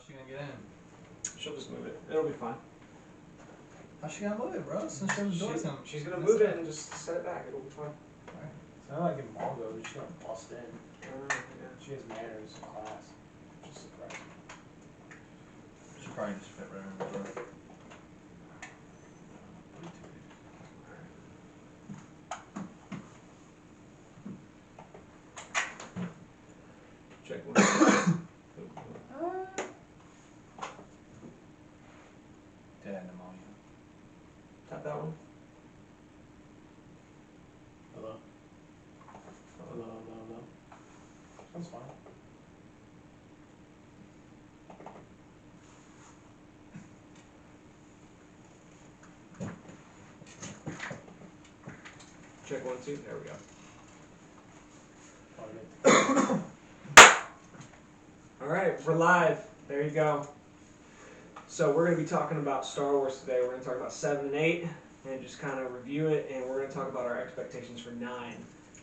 she gonna get in? She'll just move it. It'll be fine. How's she gonna move it, bro? Since the door's coming. She's gonna move it and just set it back. It'll be fine. Alright. It's not like in Mongo, she's gonna bust in. Yeah. She has manners in class. Just surprising. She probably just fit right in the door. Check one. Did have pneumonia. Tap that one. Hello? Hello, hello, hello. Sounds fine. Check 1, 2. There we go. Alright, we're live. There you go. So we're going to be talking about Star Wars today. We're going to talk about 7 and 8 and just kind of review it, and we're going to talk about our expectations for 9.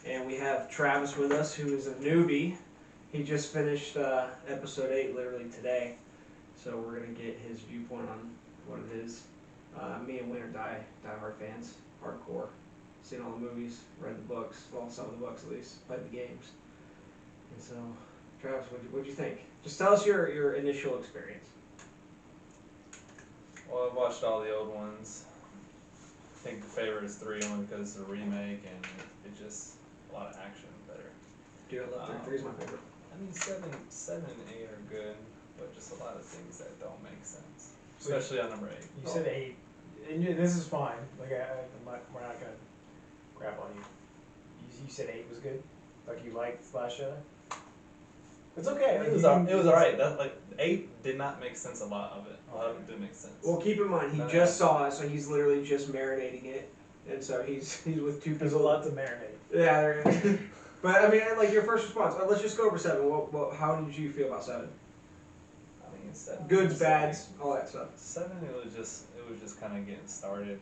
And we have Travis with us, who is a newbie. He just finished episode 8 literally today. So we're going to get his viewpoint on what it is. Me and Wayne are die-hard fans, hardcore. Seen all the movies, read the books, well, some of the books at least, played the games. And so, Travis, what'd you think? Just tell us your initial experience. Well, I've watched all the old ones. I think the favorite is 3 only because it's a remake and it just a lot of action better. Dude, I love 3. 3 is my favorite. I mean, 7 and 8 are good, but just a lot of things that don't make sense, especially on number 8. You said 8, and this is fine. Like, we're not gonna crap on you. You said 8 was good? Like, you liked Last Jedi? It's okay. It was alright. That, like, 8 did not make sense, a lot of it. A lot of it didn't make sense. Well, keep in mind, he just saw it, so he's literally just marinating it. And so he's with 2 people. There's a lot to marinate. Yeah, there is. But, I mean, like, your first response, let's just go over 7. How did you feel about 7? I mean, 7. Goods, bads, all that stuff. 7, it was just kind of getting started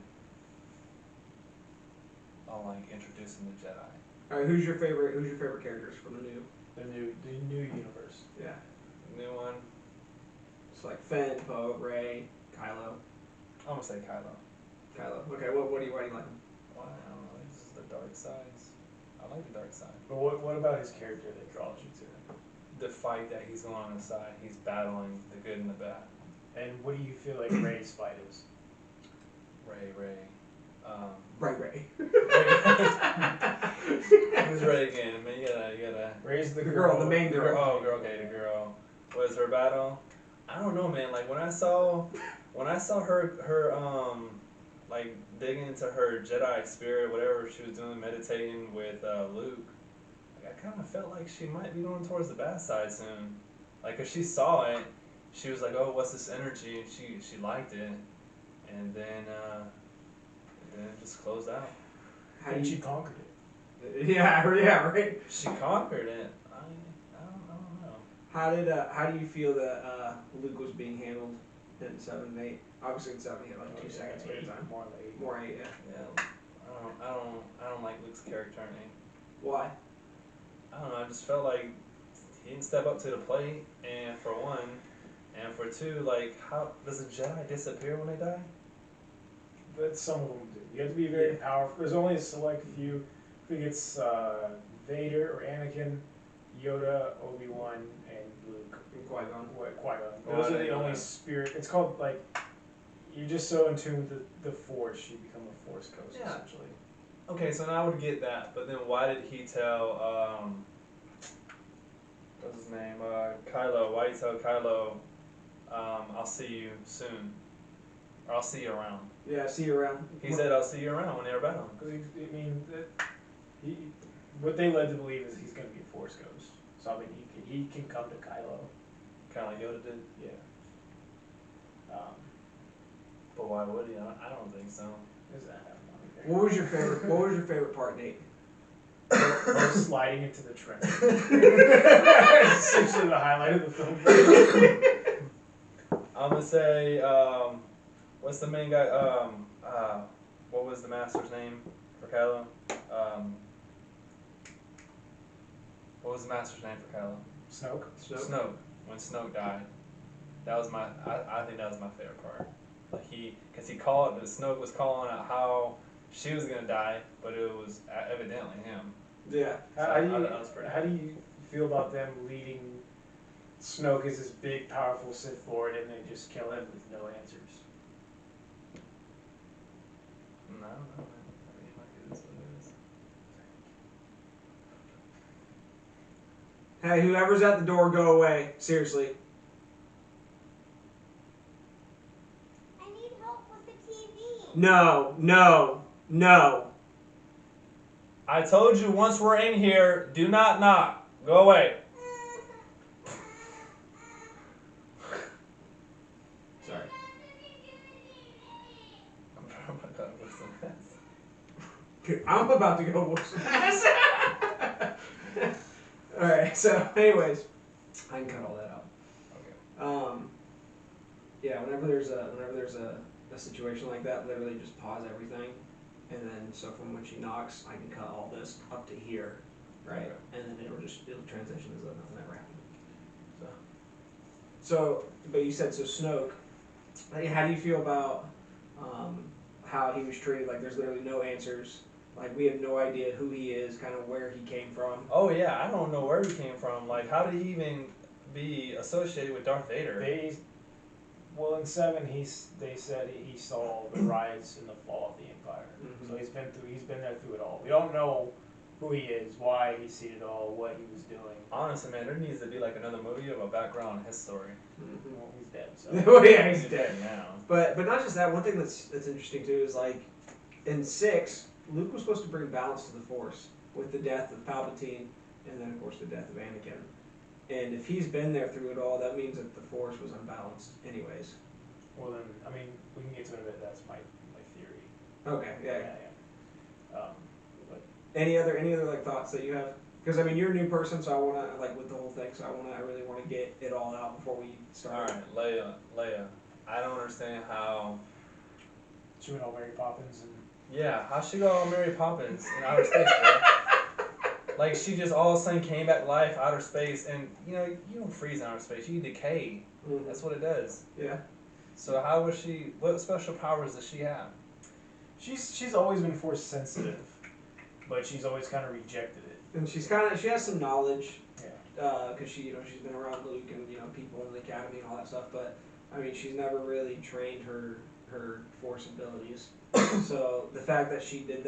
on, like, introducing the Jedi. Alright, who's your favorite characters from the new? The new universe. Yeah. New one, It's like Finn, Poe, Rey, Kylo. I'm gonna say Kylo. Kylo. Okay, why do you like him? Why? I don't know. It's just the dark sides. I like the dark side. But what about his character that draws you to him? The fight that he's going on the side, he's battling the good and the bad. And what do you feel like Rey's fight is? Ray. Ray. Who's Ray again? Man, you gotta. Rey's the girl, the main girl. Oh, girl. Okay, the girl. What is her battle? I don't know, man. Like when I saw her like digging into her Jedi spirit, whatever she was doing, meditating with Luke. Like I kind of felt like she might be going towards the bad side soon. Like, 'cause she saw it, she was like, "Oh, what's this energy?" And she liked it, and then it just closed out. And she conquered it. Yeah, right. She conquered it. I don't know. How do you feel that Luke was being handled in 7 and 8? Obviously in 7 he had like 2 seconds screen time. More 8, yeah. Yeah. I don't like Luke's character in 8. Why? I don't know. I just felt like he didn't step up to the plate, and for one, and for two, like how does a Jedi disappear when they die? But some of them do. You have to be very powerful. There's only a select few. I think it's Vader or Anakin, Yoda, Obi-Wan, and Luke. And Qui-Gon. Qui-Gon. Those are the only spirit. It's called, like, you're just so in tune with the Force, you become a Force ghost, essentially. Okay, so now I would get that, but then why did he tell, what's his name, Kylo, why did he tell Kylo, I'll see you soon, or I'll see you around? Yeah, see you around. He said, I'll see you around when they were battling. Because, what they led to believe is he's going to be a Force ghost. So, I mean, he can come to Kylo. Kind of like Yoda did? Yeah. But why would he? I don't think so. What was your favorite part, Nate? Sliding into the trench. Essentially the highlight of the film. I'm gonna say, what's the main guy? What was the master's name for Kylo? What was the master's name for Kylo? Snoke. Snoke. When Snoke died, That was I think that was my favorite part. Like cause Snoke was calling out how she was gonna die, but it was evidently him. Yeah. So How do you feel about them leading Snoke as this big, powerful Sith Lord, and they just kill him with no answers? I don't know, man. I mean, like, it is what it is. Hey, whoever's at the door, go away. Seriously. I need help with the TV. No, no, no. I told you once we're in here, do not knock. Go away. Sorry. I'm gonna whip some ass. I'm about to go whoop some ass. Alright, so anyways, I can cut all that out. Okay. Yeah, whenever there's a situation like that, literally just pause everything, and then so from when she knocks, I can cut all this up to here, right? Okay. And then it'll transition as though nothing ever happened. So, but you said so Snoke. Like, how do you feel about how he was treated? Like, there's literally no answers. Like, we have no idea who he is, kind of where he came from. Oh yeah, I don't know where he came from. Like, how did he even be associated with Darth Vader? Well, in 7, they said he saw the rise and the fall of the Empire. Mhm. So he's been there through it all. We don't know who he is, why he's seen it all, what he was doing. Honestly, man, there needs to be like another movie of a background on his story. Mhm. Well, he's dead, so. Well, yeah, he's He's dead. now. But not just that. One thing that's interesting too is like in 6, Luke was supposed to bring balance to the Force with the death of Palpatine, and then of course the death of Anakin. And if he's been there through it all, that means that the Force was unbalanced, anyways. Well then, I mean, we can get to it in a bit. That's my theory. Okay, yeah. But Any other like thoughts that you have? Because I mean, you're a new person, so I wanna like with the whole thing. So I really wanna get it all out before we start. All right, Leia. I don't understand how. she went all Mary Poppins and. Yeah, how she got all Mary Poppins in outer space, bro? Like she just all of a sudden came back to life, outer space, and you don't freeze in outer space, you decay. Mhm. That's what it does. Yeah. So how was she? What special powers does she have? She's always been Force sensitive, but she's always kind of rejected it. And she has some knowledge. Yeah. Because she's been around Luke and people in the academy and all that stuff, but I mean she's never really trained her Force abilities. So the fact that she did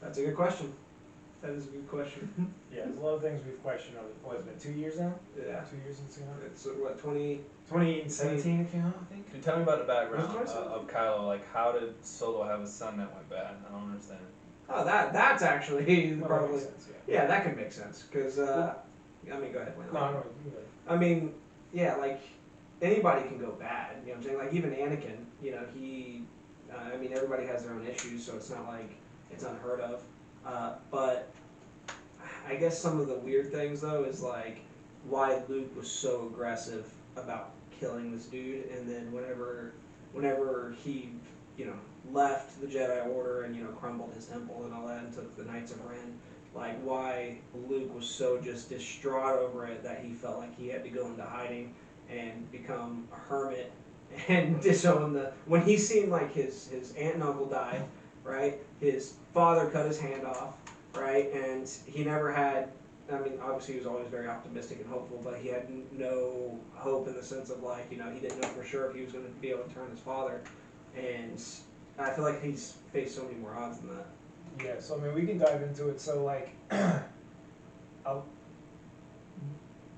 that's a good question. That is a good question. Yeah, there's a lot of things we've questioned over. What has it been 2 years now? Yeah. 2 years since it came out. It's what 20. 2017 it came out, I think. Can you tell me about the background What's the of Kylo? Like, how did Solo have a son that went bad? I don't understand. Oh, that's actually Well, that probably makes sense, yeah. yeah, that could make sense because I mean go ahead. Wayne. No, you go. I mean, yeah, like anybody can go bad. You know what I'm saying? Like even Anakin, he. I mean, everybody has their own issues, so it's not like it's unheard of. But I guess some of the weird things though is like why Luke was so aggressive about killing this dude, and then whenever he left the Jedi Order and crumbled his temple and all that and took the Knights of Ren, like why Luke was so just distraught over it that he felt like he had to go into hiding and become a hermit and disown when he seen like his aunt and uncle die, right? His father cut his hand off, right? And he never had. I mean, obviously he was always very optimistic and hopeful, but he had no hope in the sense of like he didn't know for sure if he was going to be able to turn his father, and I feel like he's faced so many more odds than that. Yeah, so I mean, we can dive into it. So like,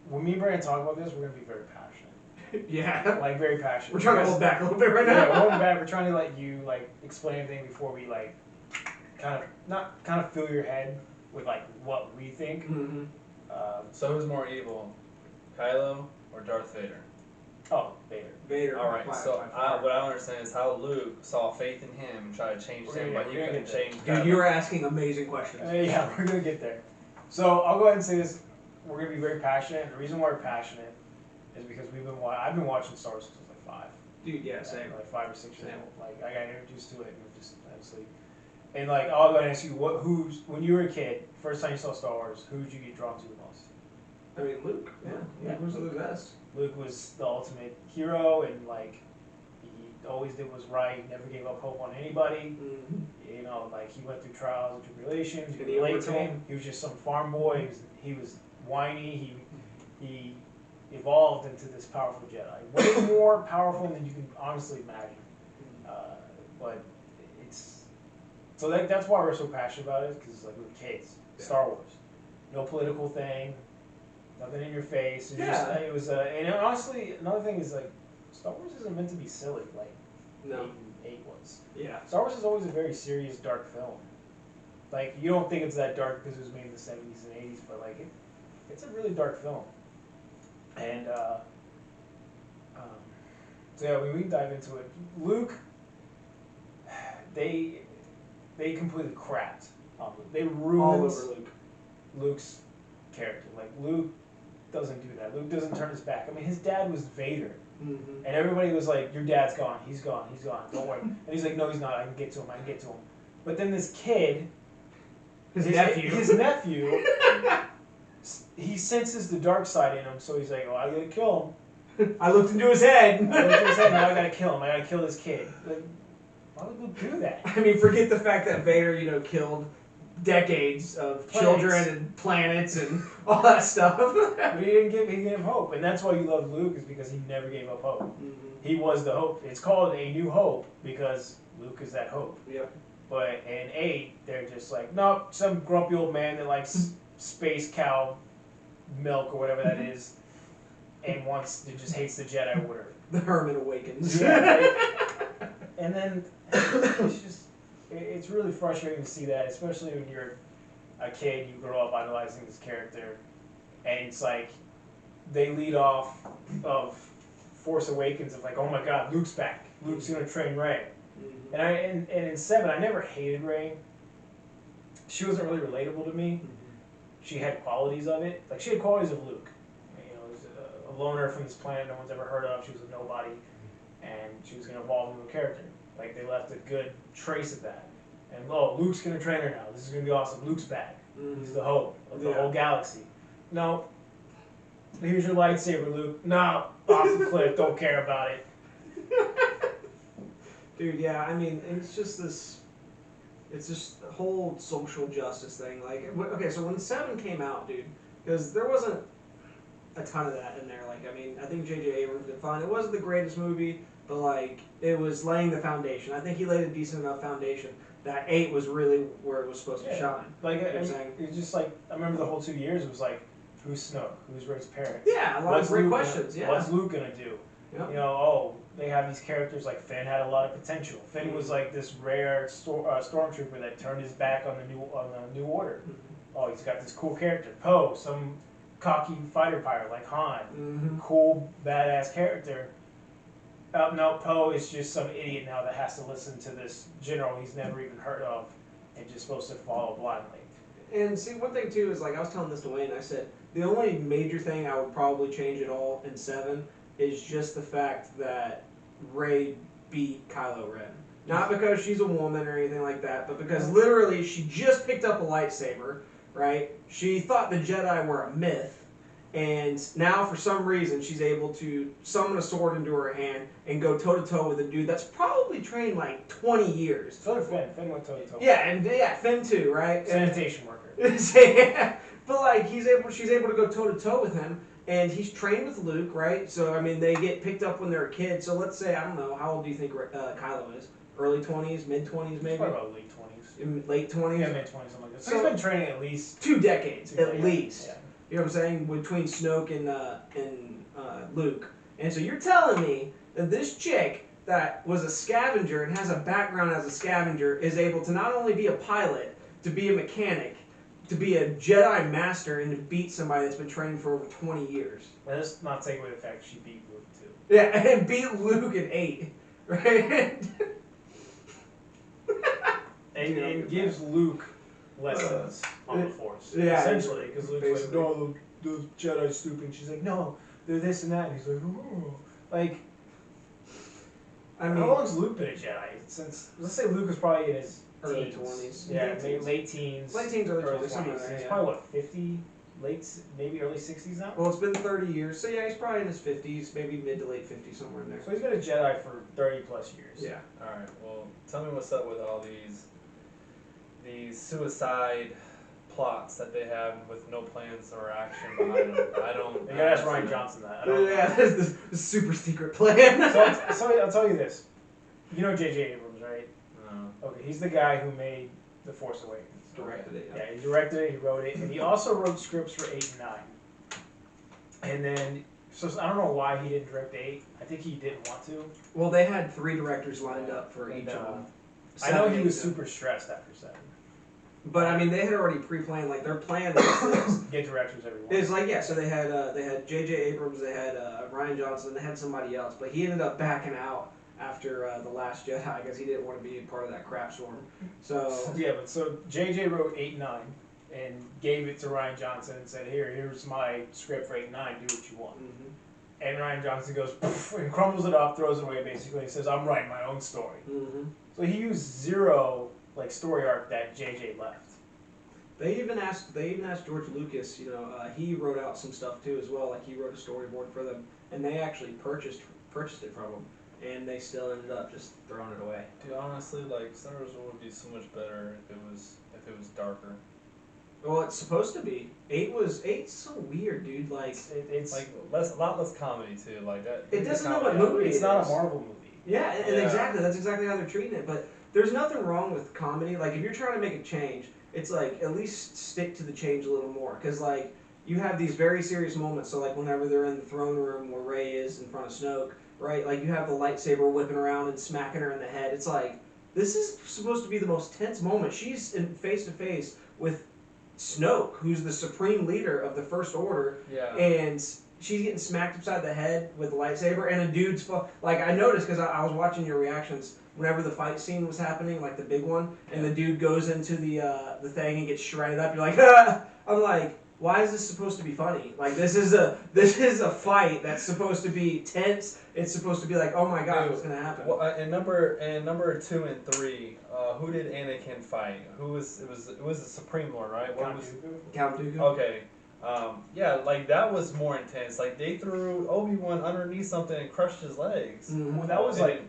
when me and Brandon talk about this, we're gonna be very passionate. Yeah. Like very passionate. We're trying to hold back a little bit right now. Yeah, we're holding back. We're trying to let you like explain everything before we like kind of fill your head with like what we think. Mm-hmm. So who's more evil, Kylo or Darth Vader? Oh, Vader. Vader. All right. by So far. what I don't understand is how Luke saw faith in him and tried to change him, but he we're gonna couldn't get there. change. Dude, Kylo. you were asking amazing questions. Yeah, we're gonna get there. So I'll go ahead and say this: we're gonna be very passionate. The reason why we're passionate is because I've been watching Star Wars since I was like 5. Dude, yeah, same. Like 5 or 6 years Same. old. Like I got introduced to it and was just absolutely. And like I'll go and ask you, when you were a kid, first time you saw Star Wars, who did you get drawn to the most? I mean, Luke. Yeah, Luke was the best. Luke was the ultimate hero, and like he always did was right. Never gave up hope on anybody. Mm-hmm. You know, like he went through trials and tribulations. You Did could he relate to overcome? him. He was just some farm boy. He was whiny. He evolved into this powerful Jedi, way more powerful than you can honestly imagine. But it's so that's why we're so passionate about it, because like we were kids. Star Wars, no political thing, nothing in your face. It was just, it was and honestly, another thing is like Star Wars isn't meant to be silly like No. eight was. Yeah. Star Wars is always a very serious, dark film. Like you don't think it's that dark because it was made in the 70s and 80s, but like it's a really dark film. And so yeah, we can dive into it. Luke, they completely crapped on Luke. They ruined All over Luke. Luke's character. Like Luke doesn't do that. Luke doesn't turn his back. I mean, his dad was Vader, Mm-hmm. and everybody was like, "Your dad's gone. He's gone. He's gone. Don't worry." And he's like, "No, he's not. I can get to him. I can get to him." But then this kid, His nephew. his nephew, he senses the dark side in him, so he's like, "Oh, I gotta kill him." I looked into his head. I looked at his head, now I gotta kill him. I gotta kill this kid. Like, why would Luke do that? I mean, forget the fact that Vader, killed decades of children and planets and all that stuff. But he gave hope, and that's why you love Luke, is because he never gave up hope. Mm-hmm. He was the hope. It's called A New Hope because Luke is that hope. Yep. But in 8, they're just like, nope, some grumpy old man that likes space cow milk or whatever that is, and just hates the Jedi Order. The Hermit awakens. Yeah. And then it's really frustrating to see that, especially when you're a kid, you grow up idolizing this character, and it's like they lead off of Force Awakens of like, oh my God, Luke's back. Luke's gonna train Rey. Mm-hmm. And in 7, I never hated Rey. She wasn't really relatable to me. She had qualities of it. Like, she had qualities of Luke. Was a loner from this planet no one's ever heard of. She was a nobody, and she was going to evolve into a character. Like, they left a good trace of that. And, Luke's going to train her now. This is going to be awesome. Luke's back. Mm-hmm. He's the hope of the whole galaxy. No. Here's your lightsaber, Luke. No. Off the cliff. Don't care about it. Dude, yeah, I mean, it's just the whole social justice thing. Like, okay, so when 7 came out, dude, because there wasn't a ton of that in there. Like, I mean, I think J.J. Abrams did fine. It wasn't the greatest movie, but, like, it was laying the foundation. I think he laid a decent enough foundation that 8 was really where it was supposed to shine. Like, You know what I'm saying? it's just like, I remember the whole 2 years, it was like, who's Snoke? Who's Rey's parents? Yeah, a lot of great Luke questions, yeah. What's Luke gonna do? Yep. They have these characters like Finn had a lot of potential. Finn was like this rare stormtrooper that turned his back on the New Order. Mhm. Oh, he's got this cool character. Poe, some cocky fighter pilot like Han. Mm-hmm. Cool, badass character. No, Poe is just some idiot now that has to listen to this general he's never even heard of and just supposed to follow blindly. And see, one thing too is, like, I was telling this to Wayne, I said, the only major thing I would probably change at all in 7 is just the fact that Rey beat Kylo Ren. Not because she's a woman or anything like that, but because literally she just picked up a lightsaber, right? She thought the Jedi were a myth, and now for some reason she's able to summon a sword into her hand and go toe-to-toe with a dude that's probably trained like 20 years. So did Finn. Finn went toe-to-toe. Yeah, and Finn too, right? Sanitation worker. But like she's able to go toe to toe with him, and he's trained with Luke, right? So I mean, they get picked up when they're a kid. So let's say, I don't know, how old do you think Kylo is? Early 20s, mid 20s, maybe. Probably about late 20s. Late 20s. Yeah, mid 20s, something like that. So So- he's been training at least 2 decades at yeah, least. Yeah. You know what I'm saying? Between Snoke and Luke. And so you're telling me that this chick that was a scavenger and has a background as a scavenger is able to not only be a pilot, to be a mechanic, to be a Jedi master, and to beat somebody that's been training for over 20 years. Let's not take away the fact she beat Luke too. Yeah, and beat Luke in 8, right? And gives Luke lessons on the Force. yeah, Essentially, because Luke's basically. like, no, the Jedi's stupid. And she's like, no, they're this and that. And he's like, oh. Like, I mean, how long's Luke been a Jedi? Since, let's say Luke was probably in his early teens. 20s. Yeah, Late teens. late teens. Late teens, early 20s, something 20s. like that, He's yeah. probably, what, 50? maybe early 60s now. Well, it's been 30 years, so yeah, he's probably in his 50s, maybe mid to late 50s, somewhere in there. So he's been a Jedi for 30 plus years. Yeah. Alright, well, tell me what's up with all these suicide plots that they have with no plans or action behind them. I don't. You gotta ask Ryan Johnson that. I don't know. Yeah, there's this super secret plan. So I'll tell you this. You know J.J. Abrams, right? No. Okay, he's the guy who made The Force Awakens. Directed it, Yeah, he directed it, he wrote it, and he also wrote scripts for 8 and 9. And then, so I don't know why he didn't direct 8. I think he didn't want to. Well, they had 3 directors lined up for And, each of them. I know 7, he was 8, super stressed after 7. But I mean, they had already pre-planned. Like their plan was Get directors everyone. is like yeah. So they had J.J. Abrams, they had Ryan Johnson, they had somebody else, but he ended up backing out after The Last Jedi because he didn't want to be a part of that crap storm. So Yeah, but so J.J. wrote 8 and 9 and gave it to Ryan Johnson and said, here's my script for 8 and 9, do what you want. mhm, And Ryan Johnson goes, poof, and crumbles it up, throws it away basically, and says, I'm writing my own story. mhm. So he used 0 like story arc that J.J. left. They even asked George Lucas. You know, he wrote out some stuff too as well. Like he wrote a storyboard for them, and they actually purchased it from him, and they still ended up just throwing it away. Dude, honestly, like Star Wars would be so much better if it was darker. Well, it's supposed to be. 8's so weird, dude. Like It's Like a lot less comedy too. Like that. It the doesn't know comedy what out of movie it. it's it not is. a Marvel movie. yeah, and Yeah. exactly. That's exactly how they're treating it. But there's nothing wrong with comedy. Like if you're trying to make a change, it's like at least stick to the change a little more. Cause like you have these very serious moments. So like whenever they're in the throne room where Rey is in front of Snoke, right? Like you have the lightsaber whipping around and smacking her in the head. It's like this is supposed to be the most tense moment. She's in face to face with Snoke, who's the supreme leader of the First Order, Yeah. and she's getting smacked upside the head with a lightsaber, and a dude's like I noticed because I was watching your reactions whenever the fight scene was happening, like the big one, and the dude goes into the thing and gets shredded up. You're like, ah! I'm like, why is this supposed to be funny? Like this is a fight that's supposed to be tense. It's supposed to be like, oh my god, Dude, what's gonna happen? Well, in number 2 and 3, who did Anakin fight? Who was it was the Supreme Lord, right? What Count was Dooku. Count Dooku. okay? Yeah, like that was more intense. Like they threw Obi-Wan underneath something and crushed his legs. Mhm. Well, that was And- like,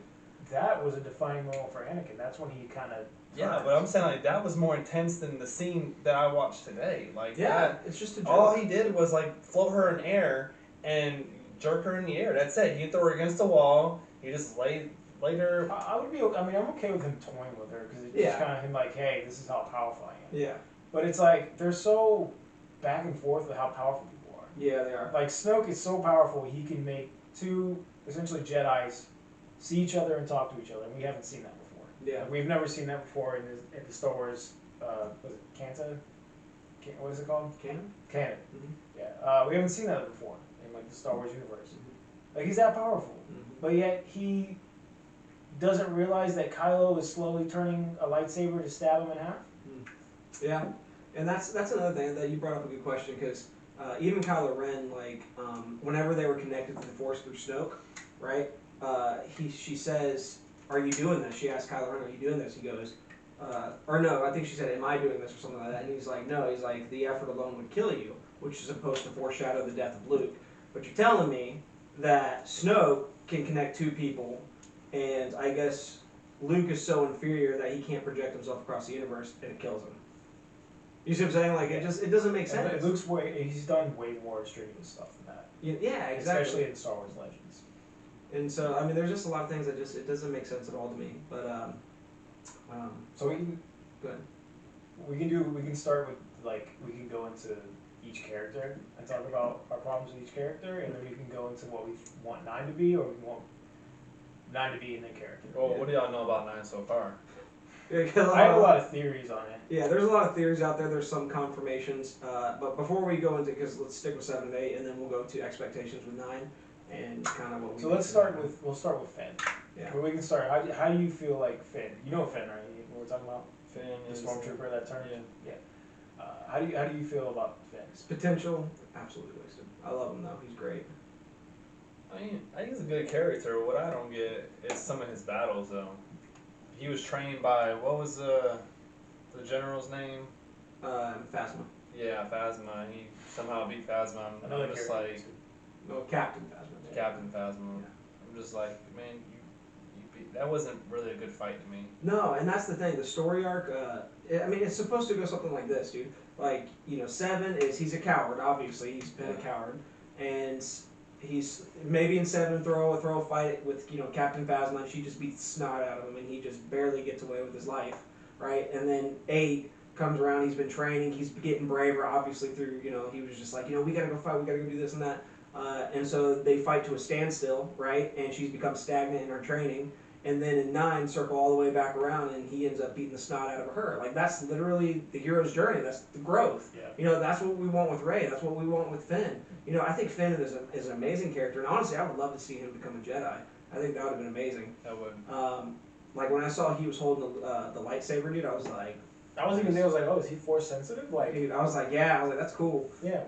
that was a defining moment for Anakin. That's when he kind of. Yeah, but I'm saying like that was more intense than the scene that I watched today. Like Yeah, that, it's just a joke. all he did was like float her in air and jerk her in the air. That's it. He didn't throw her against the wall. He just laid her. I would be. I mean, I'm okay with him toying with her because it's Yeah. just kind of him like, hey, this is how powerful I am. Yeah, But it's like they're so back and forth with how powerful people are. yeah, they are. Like Snoke is so powerful, he can make 2 essentially Jedi's see each other and talk to each other, and we haven't seen that before. Yeah. Like, we've never seen that before in the Star Wars. Was it Canta? What is it called? Canon. Canon. Mhm. Yeah. We haven't seen that before in like the Star Wars universe. Like he's that powerful, Mhm. but yet he doesn't realize that Kylo is slowly turning a lightsaber to stab him in half. Yeah, and that's another thing that you brought up a good question because even Kylo Ren, like whenever they were connected to the Force through Snoke, right? She says, "Are you doing this?" She asked Kylo Ren, "Are you doing this?" He goes, or no, I think she said, "Am I doing this?" or something like that. And he's like, "No." He's like, "The effort alone would kill you," which is supposed to foreshadow the death of Luke. But you're telling me that Snoke can connect 2 people, and I guess Luke is so inferior that he can't project himself across the universe, and it kills him. You see what I'm saying? Like it doesn't make sense. And he's done way more strenuous stuff than that. Yeah, exactly. Especially in Star Wars Legends. And so I mean, there's just a lot of things that just it doesn't make sense at all to me. But So we can go ahead. we can start with like we can go into each character and talk about our problems with each character, and then we can go into what we want 9 to be, or we want 9 to be in the character. Well, what do y'all know about 9 so far? Yeah, 'cause I have a lot of theories on it. Yeah, there's a lot of theories out there. There's some confirmations. But before we go into, because let's stick with 7 and 8, and then we'll go to expectations with 9, and kind of what we. So we'll start with Finn. Yeah. But we can start. How do you feel like Finn? You know Finn, right? What we're talking about? Finn The is stormtrooper that turned. Yeah. How do you feel about Finn? His potential, absolutely wasted. I love him though. He's great. I mean, I think he's a good character. What I don't get is some of his battles, though. He was trained by, what was the general's name? Phasma. Yeah, Phasma. He somehow beat Phasma. Another I'm just character. like No, Captain Phasma. Captain Phasma. I'm just like, man, you beat. That wasn't really a good fight to me. No, and that's the thing. The story arc. I mean, it's supposed to go something like this, dude. Like, you know, Seven is he's a coward. Obviously, he's been a coward, and he's maybe in Seven throw a fight with Captain Phasma, and she just beats the snot out of him, and he just barely gets away with his life, right? And then 8 comes around. He's been training. He's getting braver, obviously through he was just like we gotta go fight. We gotta go do this and that. And so they fight to a standstill, right? And she's become stagnant in her training. And then in 9, circle all the way back around, and he ends up beating the snot out of her. Like, that's literally the hero's journey. That's the growth. Yeah. That's what we want with Rey. That's what we want with Finn. I think Finn is an amazing character, and honestly, I would love to see him become a Jedi. I think that would have been amazing. That would. Like when I saw he was holding the lightsaber, dude, I was like, I was even there. I was like, oh, is he force sensitive? Like, dude, I was like, yeah, I was like, that's cool. yeah.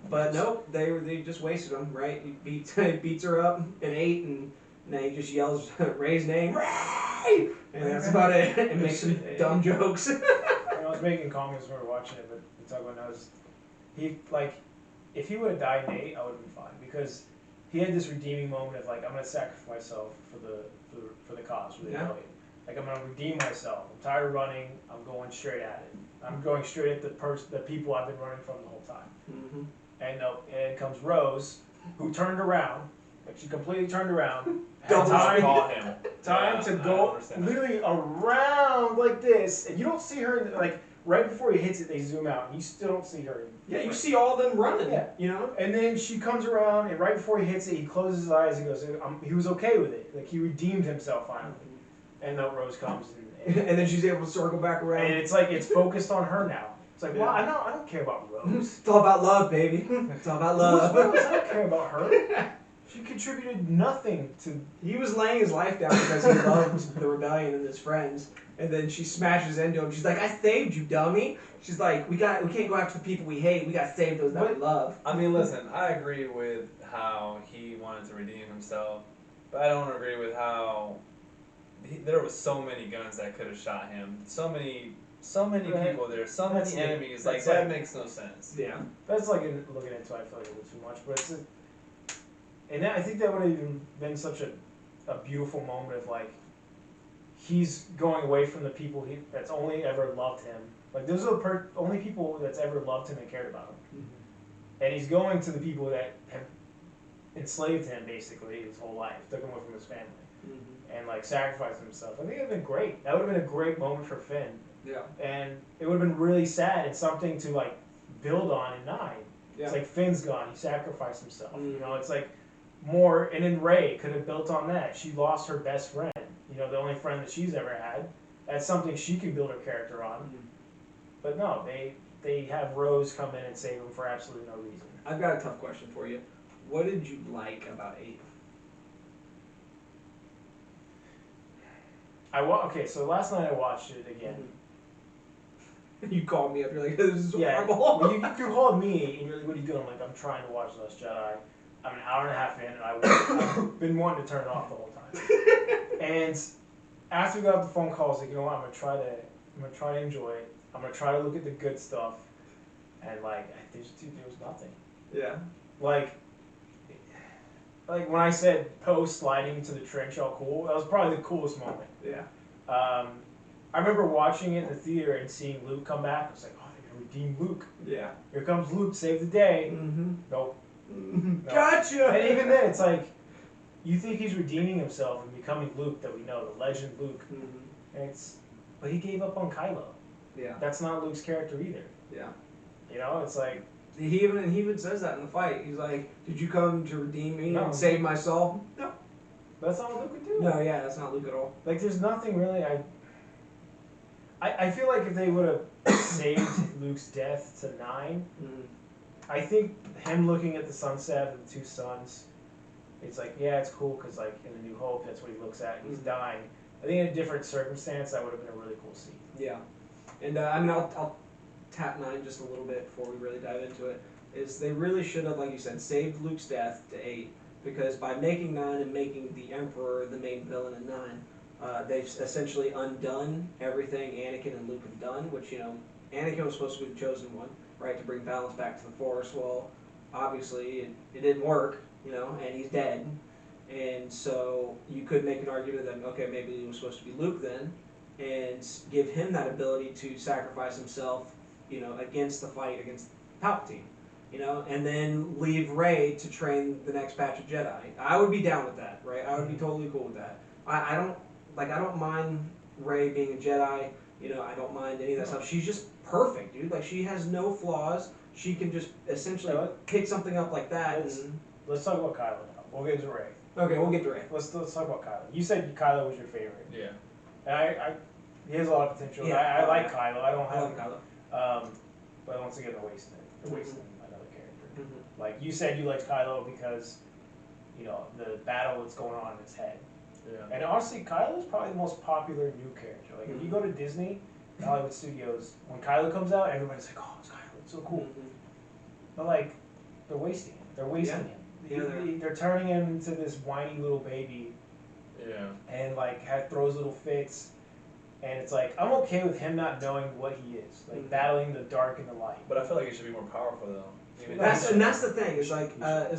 But nope, they just wasted him, right? He beats her up in 8, and then he just yells Rey's name, Rey, and that's about it. And makes some dumb jokes. I was making comments when we were watching it, but we talk about now is if he would have died in 8, I would have been fine because he had this redeeming moment of like, I'm gonna sacrifice myself for the cause, for the rebellion. Like, I'm gonna redeem myself. I'm tired of running. I'm going straight at it. I'm going straight at the people I've been running from the whole time. Mm-hmm. And no, and comes Rose, who turned around. Like, she completely turned around. Double caught him. Time to go literally around like this, and you don't see her like right before he hits it. They zoom out, and you still don't see her. Yeah, you see all of them running. Yeah. And then she comes around, and right before he hits it, he closes his eyes and goes, he was okay with it. Like, he redeemed himself finally. And then Rose comes, and then she's able to circle back around. And it's like it's focused on her now. It's like, well, I don't care about Rose. It's all about love, baby. It's all about love. Rose, I don't care about her. She contributed nothing to. He was laying his life down because he loved the rebellion and his friends. And then she smashes into him. She's like, "I saved you, dummy." She's like, "We can't go after the people we hate. We got to save those that we love." I mean, listen, I agree with how he wanted to redeem himself, but I don't agree with how there was so many guns that could have shot him. So many people there. So many enemies. Like, that makes no sense. Yeah. That's like looking into it, I feel like a little too much, but and I think that would have even been such a beautiful moment of like, he's going away from the people that's only ever loved him. Like, those are the only people that's ever loved him and cared about him. Mm-hmm. And he's going to the people that have enslaved him basically his whole life, took him away from his family, and like sacrificed himself. I think it'd been great. That would have been a great moment for Finn. Yeah. And it would have been really sad and something to like build on in 9. Yeah. It's like Finn's gone. He sacrificed himself. It's like more, and then Rey could have built on that. She lost her best friend. The only friend that she's ever had. That's something she can build her character on. But no, they have Rose come in and save him for absolutely no reason. I've got a tough question for you. What did you like about 8? Okay, so last night I watched it again. You called me up. You're like, "This is horrible." Well, you called me and you're like, "What are you doing?" I'm like, "I'm trying to watch Last Jedi. I'm an hour and a half in, and I've been wanting to turn it off the whole time." And after we got off the phone call, I was like, "You know what? I'm gonna try to enjoy it. I'm gonna try to look at the good stuff." And like, there was nothing. Yeah. Like when I said Poe sliding into the trench all cool, that was probably the coolest moment. Yeah. I remember watching it in the theater and seeing Luke come back. I was like, "Oh, they're gonna redeem Luke. Yeah. Here comes Luke, save the day." Mm-hmm. Nope. No. Gotcha. And even then, it's like, you think he's redeeming himself and becoming Luke that we know, the legend Luke. And but he gave up on Kylo. Yeah. That's not Luke's character either. Yeah. It's like. He even says that in the fight. He's like, "Did you come to redeem me and save my soul?" No. That's not what Luke would do. No, yeah, that's not Luke at all. Like, there's nothing really. I feel like if they would have saved Luke's death to 9, I think him looking at the sunset of the 2 suns, it's like, yeah, it's cool because like in The New Hope, that's what he looks at and he's dying. I think in a different circumstance, that would have been a really cool scene. Yeah, and I mean, I'll tap 9 just a little bit before we really dive into it. Is they really should have, like you said, saved Luke's death to 8, because by making 9 and making the Emperor the main villain in 9, they've essentially undone everything Anakin and Luke have done, which, Anakin was supposed to be the chosen one. right, to bring balance back to the Force. Well, obviously it didn't work, you know, and he's dead. And so you could make an argument that, okay, maybe it was supposed to be Luke then, and give him that ability to sacrifice himself, you know, against the fight against Palpatine, you know, and then leave Rey to train the next batch of Jedi. I would be down with that, right? I would be totally cool with that. I don't mind Rey being a Jedi, you know, I don't mind any of that stuff. She's just perfect, dude. Like, she has no flaws. She can just essentially pick something up like that. Let's talk about Kylo now. We'll get to Rey. Okay, we'll get to Rey. Let's talk about Kylo. You said Kylo was your favorite. Yeah. And he has a lot of potential. Yeah, I like Kylo. I don't I have like Kylo. but once again, they're wasting it. They're wasting another character. Mm-hmm. Like you said, you liked Kylo because, you know, the battle that's going on in his head. Yeah. And honestly, Kylo is probably the most popular new character. Like if you go to Disney, Hollywood Studios, when Kylo comes out, everybody's like, "Oh, it's Kylo! It's so cool." Mm-hmm. But like, they're wasting him. They're wasting him. Yeah, They're turning him into this whiny little baby, Yeah. and like throws little fits. And it's like, I'm okay with him not knowing what he is, like battling the dark and the light. But I feel like he should be more powerful though. That's the thing. It's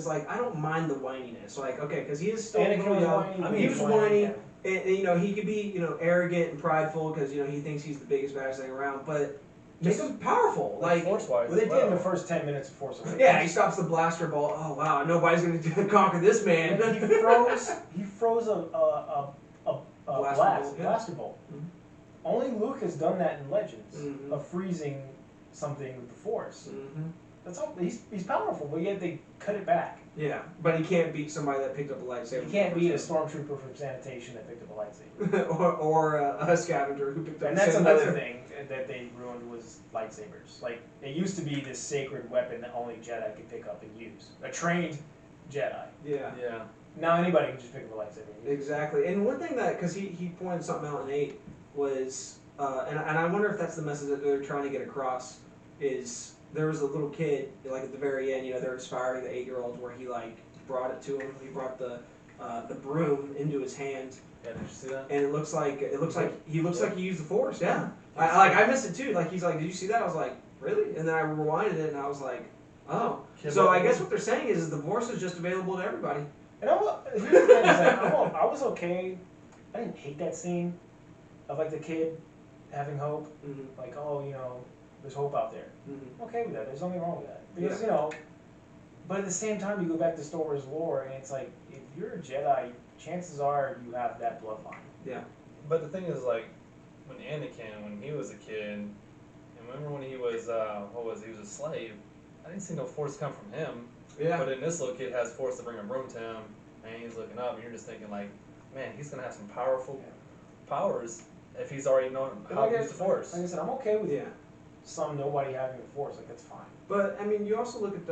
like I don't mind the whininess. Like, okay, because he is still Anakin really young. whiny. I mean, he was whiny, and you know, he could be, you know, arrogant and prideful because, you know, he thinks he's the biggest baddest thing around. But make him powerful, like Force-wise. Well, they did in the first 10 minutes of Force Awakens. yeah, he stops the blaster ball. Oh wow, nobody's gonna conquer this man. He froze a blaster bolt. Mhm. Only Luke has done that in Legends, Mhm. of freezing something with the Force. Mm-hmm. That's all. He's powerful, but yet they cut it back. Yeah, but he can't beat somebody that picked up a lightsaber. You can't beat a stormtrooper from sanitation that picked up a lightsaber. or a scavenger who picked up. And the that's same another lightsaber. thing that they ruined was lightsabers. Like, it used to be this sacred weapon that only Jedi could pick up and use. A trained Jedi. Yeah. Yeah. Now anybody can just pick up a lightsaber and use it. Exactly. And one thing that, because he pointed something out in 8 was, and I wonder if that's the message that they're trying to get across, is there was a little kid, like at the very end, you know, they're inspiring the 8-year-old where he like brought it to him. He brought the broom into his hand. Yeah, did you see that? And it looks like he used the Force. Yeah. I missed it too. Like, he's like, did you see that? I was like, really? And then I rewinded it and I was like, oh. So I guess what they're saying is the Force is just available to everybody. And here's the thing, is that I was okay. I didn't hate that scene of like the kid having hope. Mm-hmm. Like, oh, you know, there's hope out there. Mm-hmm. I'm okay with that. There's nothing wrong with that. Because, Yeah. you know, but at the same time, you go back to Star Wars lore, and it's like, if you're a Jedi, chances are you have that bloodline. Yeah. But the thing is, like, when he was a kid, and remember when he was, he was a slave, I didn't see no Force come from him. Yeah. But then this little kid has Force to bring a broom to him, and he's looking up, and you're just thinking, like, man, he's going to have some powerful powers if he's already known how to use the Force. Like I said, I'm okay with Yeah. nobody having the Force, like, that's fine. But I mean, you also look at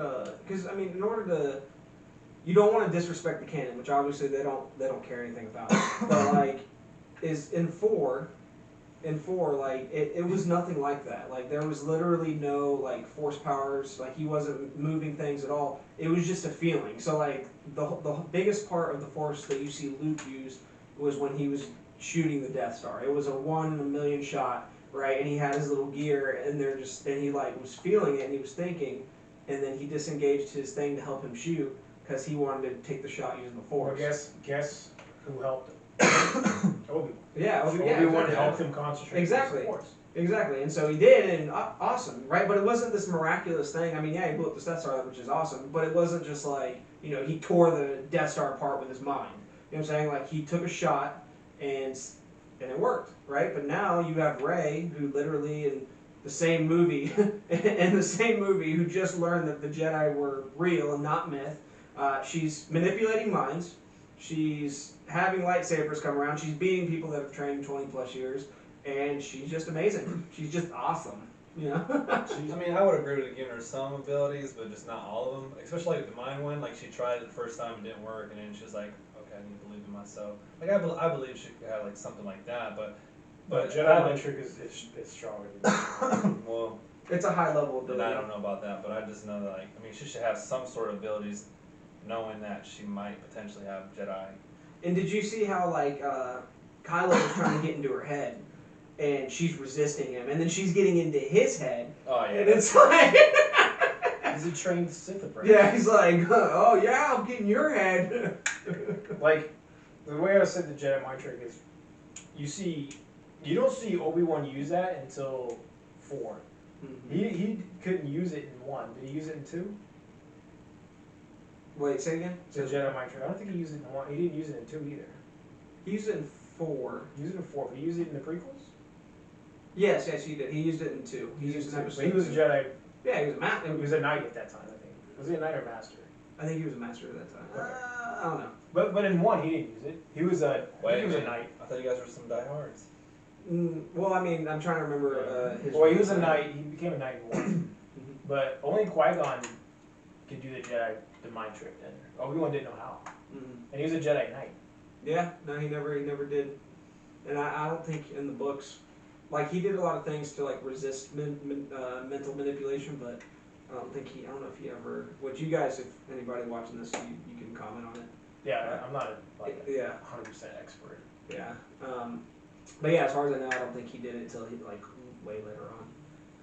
because I mean, in order to, you don't want to disrespect the canon, which obviously they don't care anything about. But like, is in 4, like it was nothing like that. Like, there was literally no like Force powers. Like, he wasn't moving things at all. It was just a feeling. So like the biggest part of the Force that you see Luke use was when he was shooting the Death Star. It was a 1 in a million shot. Right, and he had his little gear, and he like was feeling it, and he was thinking, and then he disengaged his thing to help him shoot because he wanted to take the shot using the Force. Well, guess who helped him? Obi-Wan. Yeah, Obi-Wan helped him concentrate. Exactly. On the Force. Exactly, and so he did, and awesome, right? But it wasn't this miraculous thing. I mean, yeah, he blew up the Death Star, which is awesome, but it wasn't just like, you know, he tore the Death Star apart with his mind. You know what I'm saying? Like, he took a shot, and it worked, right? But now you have Rey, who literally in the same movie, who just learned that the Jedi were real and not myth. She's manipulating minds. She's having lightsabers come around. She's beating people that have trained 20 plus years, and she's just amazing. She's just awesome, you know? I mean, I would agree with giving her some abilities, but just not all of them. Especially like the mind one. Like, she tried it the first time and didn't work, and then she's like, okay, I need to believe in myself. Like, I believe she could have like something like that, but Jedi mind trick is stronger than well, It's a high level then ability. I don't know about that. But I just know that, like, I mean, she should have some sort of abilities, knowing that she might potentially have Jedi. And did you see how like Kylo was trying to get into her head, and she's resisting him, and then she's getting into his head, Oh yeah. and it's like, He's a trained Sith apprentice. yeah, he's like, oh yeah, I'm getting your head. Like, the way I said the Jedi mind trick is, you don't see Obi-Wan use that until 4. He couldn't use it in 1. Did he use it in 2? Wait, say again? The Jedi mind trick. I don't think he used it in 1. He didn't use it in 2 either. He used it in 4. He used it in 4, but he used it in the prequels? Yes, he did. He used it in 2. He used it in But episode he was a 2. Jedi. Yeah, he was a He was a knight at that time, I think. Was he a knight or master? I think he was a master at that time. Okay. I don't know. But in 1 he didn't use it. He was a Wait, he was a man. knight. I thought you guys were some diehards. Well, I mean, I'm trying to remember his. Well, he was a knight. He became a knight in 1. Mhm. But only Qui-Gon could do the mind trick then. Obi-Wan didn't know how. Mhm. And he was a Jedi Knight. Yeah, no, he never did. And I don't think in the books, like he did a lot of things to like resist mental manipulation, but I don't know if he ever. What you guys, if anybody watching this, you can comment on it. Yeah, I'm not like a Yeah, 100% expert. yeah. But yeah, as far as I know, I don't think he did it until he like way later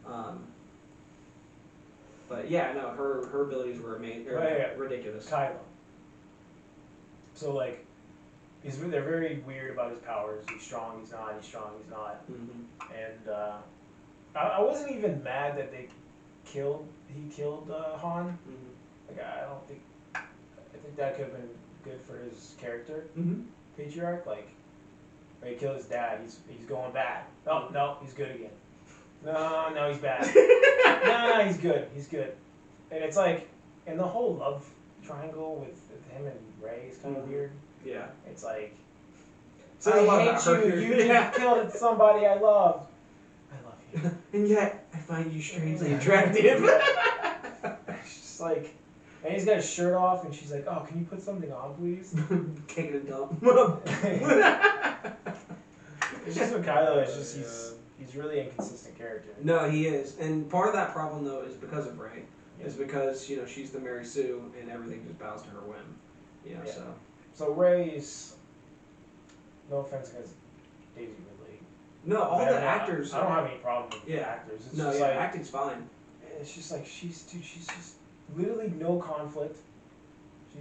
on. But yeah, no, her abilities were amazing, Yeah. ridiculous. Kylo. So like, they're very weird about his powers. He's strong, he's not. He's strong, he's not. Mm-hmm. And I wasn't even mad that he killed Han. Mm-hmm. Like I think that could have been good for his character, Mm-hmm. patriarch. Like, when he killed his dad, he's going bad. No, he's good again. No, he's bad. No, he's good. He's good. And it's like, and the whole love triangle with him and Rey is kind of weird. Yeah. It's like, Says a lot I about hate her you. You character. just killed somebody I loved. I love you. And yet, I find you strangely attractive. It's just like, and he's got his shirt off, and she's like, "Oh, can you put something on, please?" Taking a dump. It's just with Kylo. It's just he's really inconsistent character. No, he is, and part of that problem though is because of Rey. Is because she's the Mary Sue, and everything just bows to her whim. Yeah. So. So Rey's, no offense against Daisy Ridley. No, all But the actors. I don't have any problem with the Yeah. actors. It's No, just yeah, like, acting's fine. it's just like she's just literally no conflict.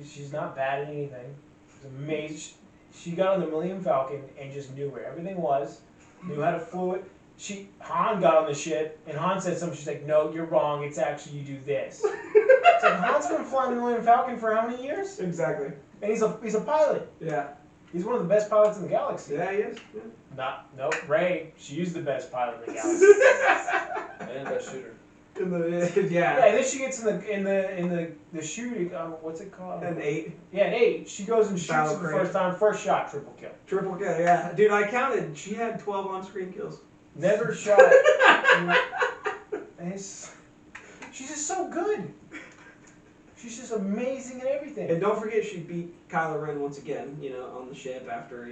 She's not bad at anything. She's amazing. She got on the Millennium Falcon and just knew where everything was, knew how to flew it. Han got on the ship and Han said something. She's like, "No, you're wrong. It's actually you do this." It's like Han's been flying the Millennium Falcon for how many years? Exactly. And he's a pilot. Yeah. He's one of the best pilots in the galaxy. Yeah, he is. Yeah. Rey, she's the best pilot in the galaxy. And best shooter. Yeah. Yeah, and then she gets in the shooting. What's it called? An 8. Yeah, an 8. She goes and shoots Battle it the Crane. first time, first shot, triple kill. Triple kill, yeah. Dude, I counted. She had 12 on-screen kills. Never shot. And she's just so good. She's just amazing at everything. And don't forget, she beat Kylo Ren once again, on the ship after,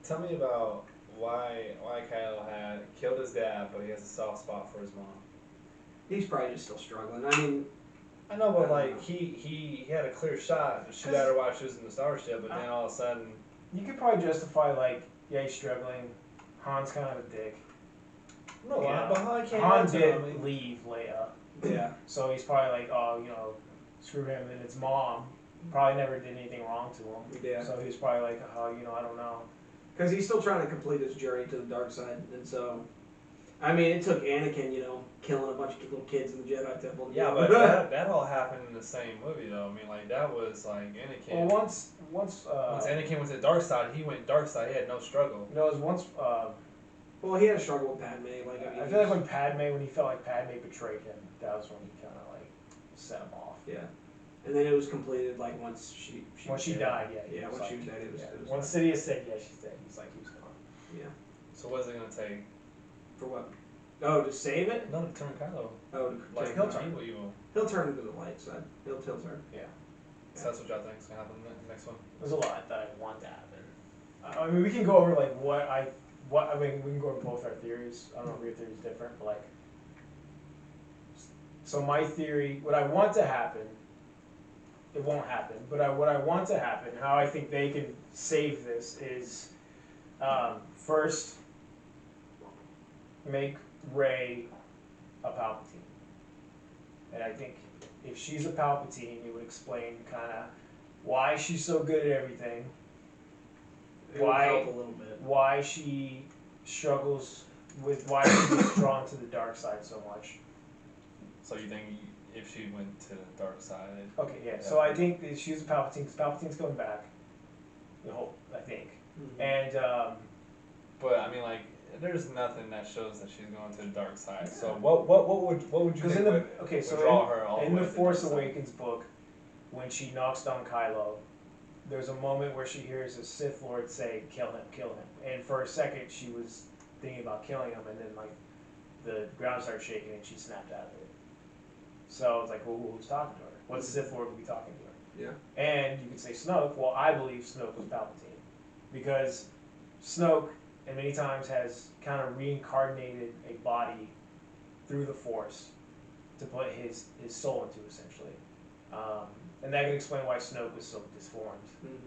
Tell me about why Kylo had killed his dad, but he has a soft spot for his mom. he's probably just still struggling. I mean, I know, but like he had a clear shot to shoot at her while she was in the starship, but then all of a sudden, You could probably justify, like, yeah, he's struggling. Han's kind of a dick. no, Yeah. but Han came Han out to did him. leave Leia. yeah. So he's probably like, oh, screw him and his mom. Probably never did anything wrong to him. Yeah. So he's probably like, oh, I don't know. Because he's still trying to complete his journey to the dark side. And so, I mean, it took Anakin, killing a bunch of little kids in the Jedi Temple. Yeah, but that all happened in the same movie, though. I mean, like, that was like Anakin. Well, once Anakin went to the dark side, he went dark side. He had no struggle. it was once. Well, he had a struggle with Padme. I feel like when he felt like Padme betrayed him, that was when he kind of like set him off. Yeah. And then it was completed, once she When she dead. died, yeah. he Yeah, was when she like- was dead, it was. yeah. It was Once Sidious said, yeah, she's dead, he's like, he was gone. yeah. So what is it gonna take? For what? Oh, to save it? No, to turn Kylo. Oh, to Like, he'll turn. evil. He'll turn into the light side. He'll turn. So that's what y'all think is gonna happen in the next one. There's a lot that I want to happen. I mean, we can go over like we can go over both our theories. I don't know if your theory is different, but like, so my theory, what I want to happen, it won't happen, but what I want to happen, how I think they can save this is, first, make Rey a Palpatine. And I think if she's a Palpatine, it would explain kind of why she's so good at everything, It would help a little bit. why she struggles with, why she gets drawn to the dark side so much. So you think if she went to the dark side? Okay, yeah. So I think that she's a Palpatine because Palpatine's coming back. I think. Mhm. And But I mean, like, there's nothing that shows that she's going to the dark side. So what would you because think in the would so draw her all in the way the to Force dark side? Awakens book, when she knocks down Kylo, there's a moment where she hears a Sith Lord say, "Kill him, kill him." And for a second, she was thinking about killing him, and then like the ground started shaking, and she snapped out of it. So it's like, well, who's talking to her? What Sith Lord would be talking to her? Yeah. And you could say Snoke. Well, I believe Snoke was Palpatine because Snoke, and many times, has kind of reincarnated a body through the Force to put his soul into, essentially. And that could explain why Snoke was so disformed,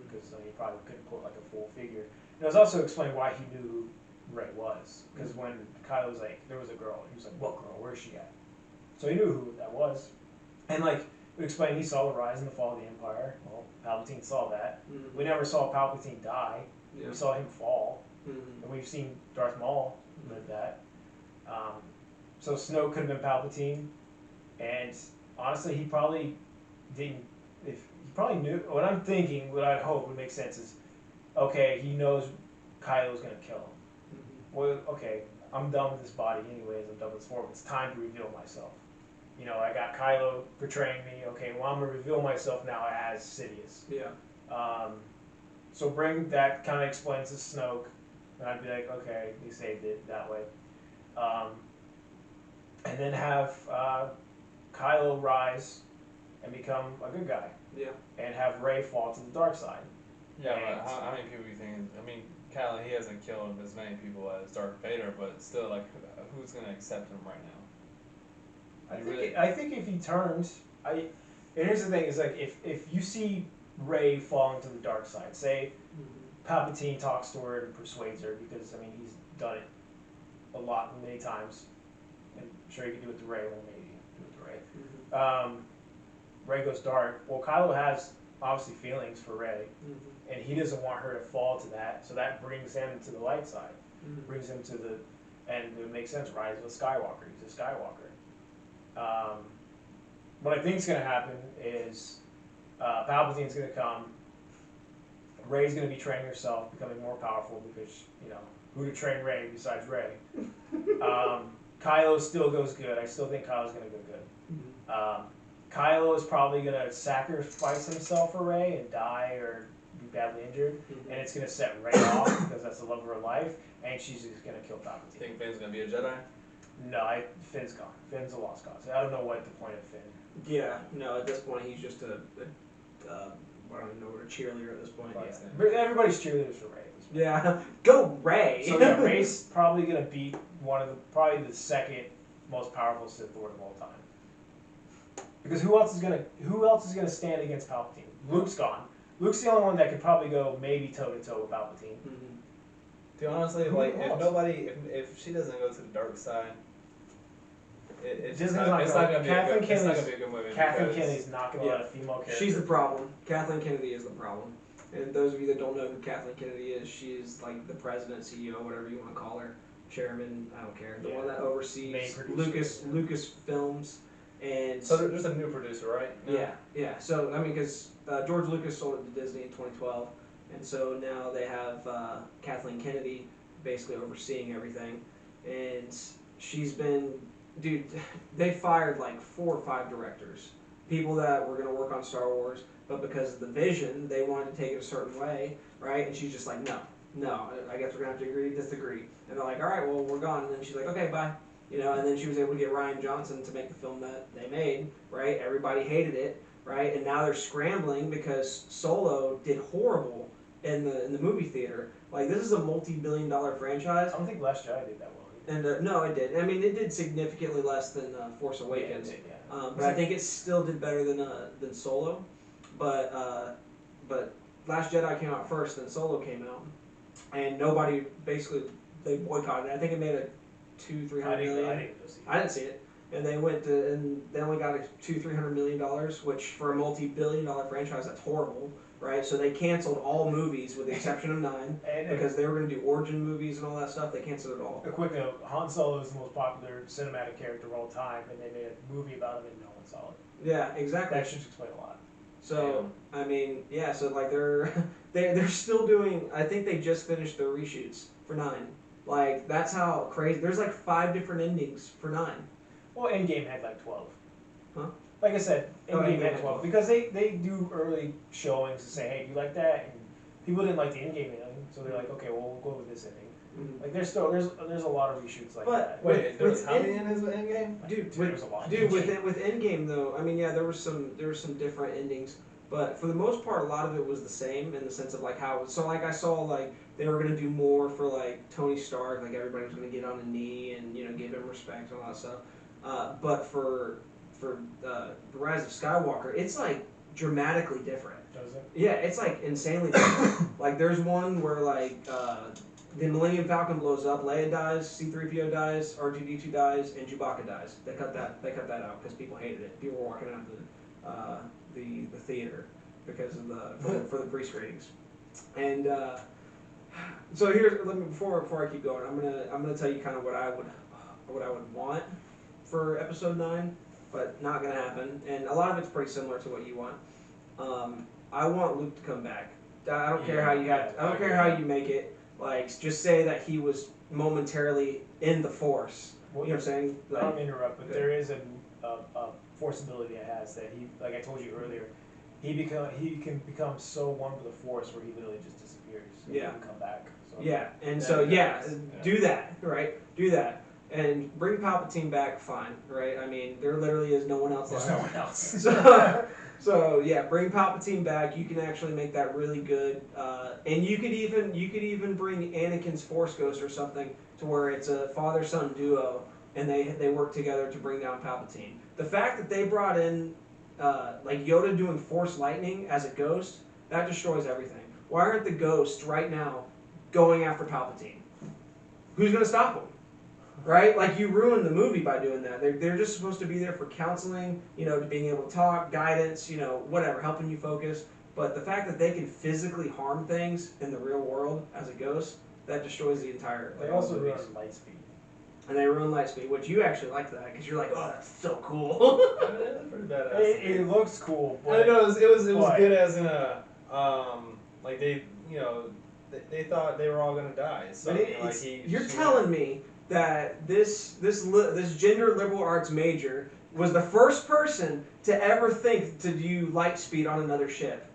because he probably couldn't put like a full figure. And it was also explained why he knew who Rey was, because when Kylo was like, there was a girl, he was like, what girl, where's she at? So he knew who that was. And like, it explained he saw the rise and the fall of the Empire. Well, Palpatine saw that. Mhm. We never saw Palpatine die. Yeah. We saw him fall. Mhm. And we've seen Darth Maul live that. So Snoke could have been Palpatine. And honestly, he probably didn't, he probably knew, what I'm thinking, what I'd hope would make sense is, okay, he knows Kylo's gonna kill him. Mhm. Well, okay, I'm done with this body anyways, I'm done with this form, it's time to reveal myself. You know, I got Kylo portraying me, okay, well, I'm gonna reveal myself now as Sidious. Yeah. So bring that, kind of explains the Snoke, and I'd be like, okay, they saved it that way. And then have Kylo rise and become a good guy, Yeah. and have Rey fall to the dark side. Yeah, And- but how many people do you think? I mean, Kylo, he hasn't killed as many people as Darth Vader, but still, like, who's gonna accept him right now? I think if he turns, and here's the thing, is like if you see Rey falling to the dark side, say Palpatine talks to her and persuades her, because I mean he's done it a lot, many times, and I'm sure he can do it to Rey, well maybe do it to Rey. Rey goes dark. Well, Kylo has obviously feelings for Rey, and he doesn't want her to fall to that, so that brings him to the light side, brings him to the, and it makes sense. Rise of a Skywalker. He's a Skywalker. What I think is going to happen is Palpatine's going to come. Rey's going to be training herself, becoming more powerful because, you know, who to train Rey besides Rey. Kylo still goes good. I still think Kylo's going to go good. Kylo is probably going to sacrifice himself for Rey and die or be badly injured, and it's going to set Rey off because that's the love of her life, and she's just going to kill Palpatine. Think Finn's gonna be a Jedi? No, Finn's gone. Finn's a lost cause. I don't know what the point of Finn. Yeah. No, at this point he's just I don't even know what a cheerleader at this point. Yeah. But everybody's cheerleaders for Rey at this point. Yeah. Go Rey. So yeah, Rey's probably gonna beat probably the second most powerful Sith Lord of all time. Because who else is gonna stand against Palpatine? Luke's gone. Luke's the only one that could probably go maybe toe to toe with Palpatine. Dude, honestly, Who like, else? if she doesn't go to the dark side, it's Disney's not not gonna gonna- be a good. It's not Kathleen gonna be a good movie. Kathleen because- Kennedy's not gonna let a female character. She's the problem. Kathleen Kennedy is the problem. And those of you that don't know who Kathleen Kennedy is, she is like the president, CEO, whatever you want to call her, chairman. I don't care. The one that Main oversees producer. Lucas Films, and So there's a new producer, right? No? yeah. So I mean, because George Lucas sold it to Disney in 2012, and so now they have Kathleen Kennedy basically overseeing everything, and she's been, dude, they fired like 4 or 5 directors, people that were gonna work on Star Wars, but because of the vision, they wanted to take it a certain way, right? And she's just like, no, I guess we're gonna have to agree to disagree. And they're like, all right, well, we're gone. And then she's like, okay, bye. You know, and then she was able to get Rian Johnson to make the film that they made, right? Everybody hated it, right? And now they're scrambling because Solo did horrible in the movie theater. Like, this is a multi-billion-dollar franchise. I don't think Last Jedi did that well. And no, it did. I mean, it did significantly less than Force Awakens. Yeah, it did, yeah. But I think it still did better than Solo. But Last Jedi came out first, then Solo came out, and nobody basically they boycotted it. I think it made a $200-300 I million. didn't go see it. I didn't see it. And they and they only got $200-300 million, which for a multi-billion-dollar franchise, that's horrible, right? So they canceled all movies with the exception of 9 because they were going to do origin movies and all that stuff. They canceled it all. A quick note: Han Solo is the most popular cinematic character of all time, and they made a movie about him, and no one saw it. Yeah, exactly. That should explain a lot. So I mean, yeah. So like they're still doing. I think they just finished their reshoots for 9. Like that's how crazy. There's like 5 different endings for 9. Well, Endgame had like 12. Huh? Like I said, Endgame Endgame had had 12 because they do early showings to say, hey, do you like that? And people didn't like the Endgame ending, so they're like, okay, well, we'll go with this ending. Mm-hmm. Like there's a lot of reshoots like that. Wait, there was how with many endings with Endgame? Dude, There's a lot. with Endgame though, I mean, yeah, there were some different endings, but for the most part, a lot of it was the same in the sense of like how. So like I saw like they were gonna do more for like Tony Stark, like everybody was gonna get on a knee and give him respect and all that stuff. But for the Rise of Skywalker, it's like dramatically different. Does it? Yeah, it's like insanely different. Like there's one where like the Millennium Falcon blows up, Leia dies, C-3PO dies, R2-D2 dies, and Chewbacca dies. They cut that out because people hated it. People were walking out of the theater because of for the pre-screenings. And so here's before I keep going, I'm gonna tell you kind of what I would want for episode 9, but not gonna happen. And a lot of it's pretty similar to what you want. I want Luke to come back. I don't care how you I don't care how you make it. Like, just say that he was momentarily in the Force. Well, you know what I'm saying? I don't mean to interrupt, but there is a Force ability that has that he, like I told you earlier, he can become so one with the Force where he literally just disappears. And Yeah. He can come back. So. Yeah, and so do that, right? Do that. And bring Palpatine back, fine, right? I mean, there literally is no one else There's left. no one else. So yeah, bring Palpatine back. You can actually make that really good, and you could even bring Anakin's Force Ghost or something to where it's a father-son duo, and they work together to bring down Palpatine. The fact that they brought in like Yoda doing Force lightning as a ghost, that destroys everything. Why aren't the ghosts right now going after Palpatine? Who's gonna stop them? Right? Like, you ruined the movie by doing that. They're just supposed to be there for counseling, to being able to talk, guidance, whatever, helping you focus. But the fact that they can physically harm things in the real world as a ghost, that destroys the entire. They also ruin Lightspeed. And they ruin Lightspeed, which you actually like that because you're like, oh, that's so cool. That's pretty badass. It looks cool. I But know it was good as in a like they thought they were all gonna die. So You're telling me that this gender liberal arts major was the first person to ever think to do light speed on another ship.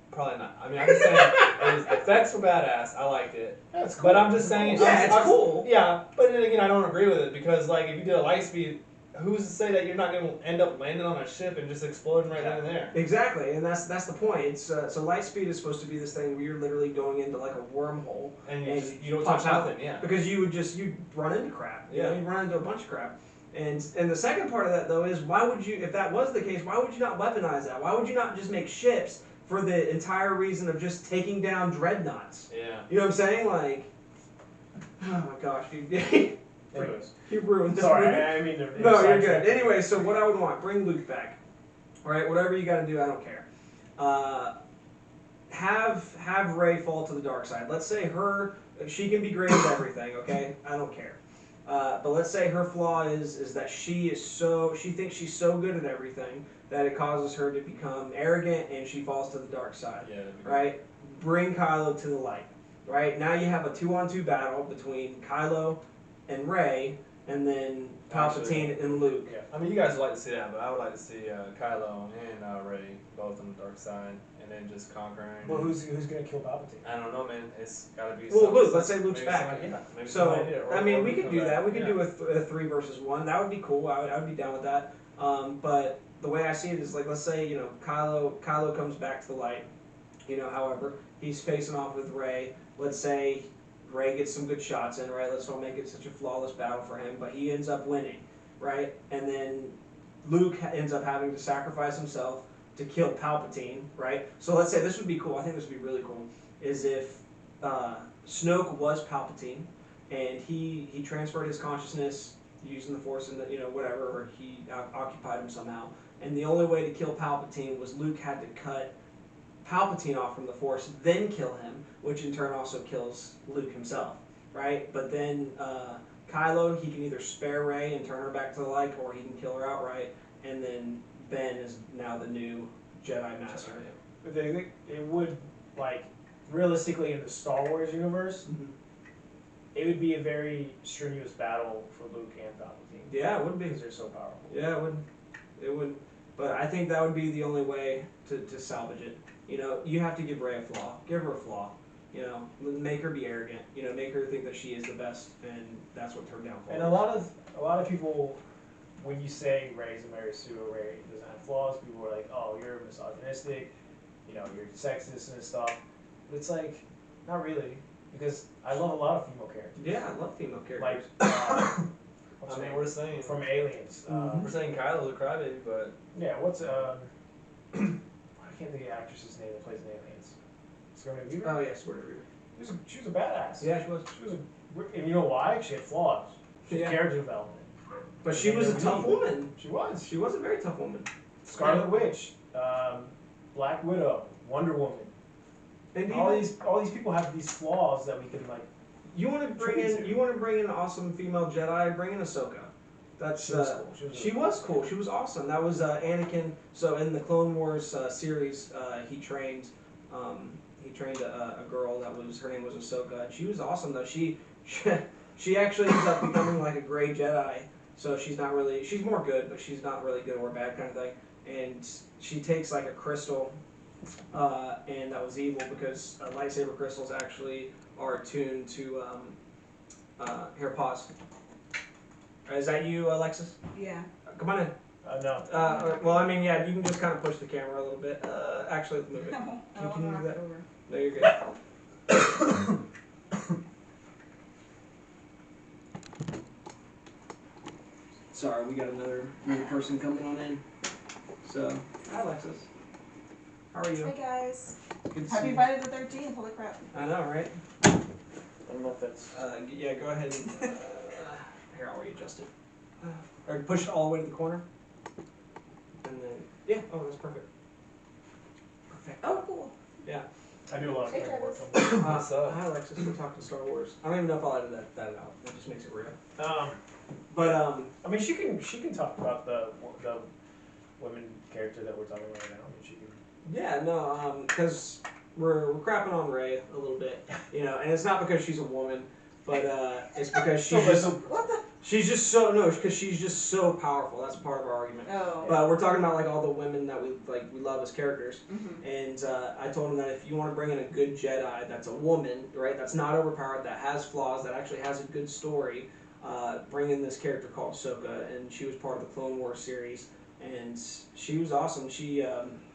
Probably not. I mean, I'm just saying, the effects were badass. I liked it. that's cool. But I'm just saying, Yeah, it's cool. Yeah, but then again, I don't agree with it because like if you did a light speed, who's to say that you're not going to end up landing on a ship and just exploding right then and there? Exactly, and that's the point. It's so light speed is supposed to be this thing where you're literally going into like a wormhole, And you don't pop touch out. nothing, yeah. Because you'd run into crap. You run into a bunch of crap. And the second part of that though is why would you, if that was the case, why would you not weaponize that? Why would you not just make ships for the entire reason of just taking down dreadnoughts? Yeah. You know what I'm saying? Like, oh my gosh, dude. Anyways. You ruined this Sorry, movie. I mean to. No, you're good. Anyway, so what I would want, bring Luke back. All right, whatever you got to do, I don't care. Have Rey fall to the dark side. Let's say she can be great at everything. Okay, I don't care. But let's say her flaw is that she thinks she's so good at everything that it causes her to become arrogant and she falls to the dark side. Yeah. Right? Bring Kylo to the light. Right? Now you have a 2-on-2 battle between Kylo and Rey, and then Palpatine and Luke. Yeah. I mean, you guys would like to see that, but I would like to see Kylo and Rey both on the dark side, and then just conquering. Well, who's gonna kill Palpatine? I don't know, man. It's gotta be. Well, Luke. Let's say Luke's back. Maybe So I mean, we could do that. We could do do a 3 versus 1. That would be cool. I would be down with that. But the way I see it is like, let's say Kylo comes back to the light. However, he's facing off with Rey. Let's say Rey gets some good shots in, right? Let's not make it such a flawless battle for him, but he ends up winning, right? And then Luke ends up having to sacrifice himself to kill Palpatine, right? So let's say this would be cool. I think this would be really cool. Is if Snoke was Palpatine, and he transferred his consciousness using the Force and whatever, or he occupied him somehow. And the only way to kill Palpatine was Luke had to cut Palpatine off from the Force, then kill him, which in turn also kills Luke himself, right? But then Kylo, he can either spare Rey and turn her back to the light, or he can kill her outright. And then Ben is now the new Jedi Master. But they think it would, like, realistically in the Star Wars universe, it would be a very strenuous battle for Luke and Palpatine. Yeah, it would be. Because they're so powerful. Yeah, it would. It would. But I think that would be the only way to salvage it. You have to give Rey a flaw. Give her a flaw. Make her be arrogant. Make her think that she is the best, and that's what her downfall. And a lot of people, when you say Rey's a Mary Sue or Rey doesn't have flaws, people are like, oh, you're misogynistic, you're sexist and stuff. But it's like, not really, because I love a lot of female characters. Yeah, I love female characters. Like, what's her I mean, name? we're saying From Aliens. we're saying Kylo the crybaby, but Yeah, what's I can't think of the actress's name that plays in Aliens. Sigourney Weaver. Oh yeah, Sigourney Weaver. She was a badass. Yeah, she was. And you know why? She had flaws. She had Yeah. character development. But she was a tough woman. She was. She was a very tough woman. Scarlet Witch, Black Widow, Wonder Woman. And All these people have these flaws that we can like. you want to bring in an awesome female Jedi? Bring in Ahsoka. That's She was cool. She was cool. She was awesome. That was Anakin. So in the Clone Wars series, he trained a girl that was her name was Ahsoka, and she was awesome though. She actually ends up becoming like a gray Jedi. So she's more good, but she's not really good or bad kind of thing. And she takes like a crystal, and that was evil because lightsaber crystals actually are attuned to. Here, pause. Is that you, Alexis? Yeah. Come on in. No. Well, I mean, yeah, you can just kind of push the camera a little bit. Actually, let's move it. No, Can you do that? over. No, you're good. Sorry, we got another person coming on in. So, hi, Alexis. How are you? Hey guys. Good to see Happy you. Friday the 13th. Holy crap. I know, right? I don't know if that's. Yeah, go ahead and here, I'll readjust it. Or push it all the way to the corner. And then, yeah, oh, that's perfect. Perfect. Oh, cool. Yeah. I do a lot of Hey, camera work. What's up? Hi, Alexis. We're talking Star Wars. I don't even know if I'll edit that out. That just makes it real. But I mean, she can talk about the women character that we're talking about right now. I mean, she can. yeah, no, because we're crapping on Rey a little bit, and it's not because she's a woman, but it's because she's just so powerful. That's part of our argument. Oh. But we're talking about like all the women that we love as characters. Mm-hmm. And I told him that if you want to bring in a good Jedi that's a woman, right, that's not overpowered, that has flaws, that actually has a good story, bring in this character called Ahsoka, and she was part of the Clone Wars series, and she was awesome. She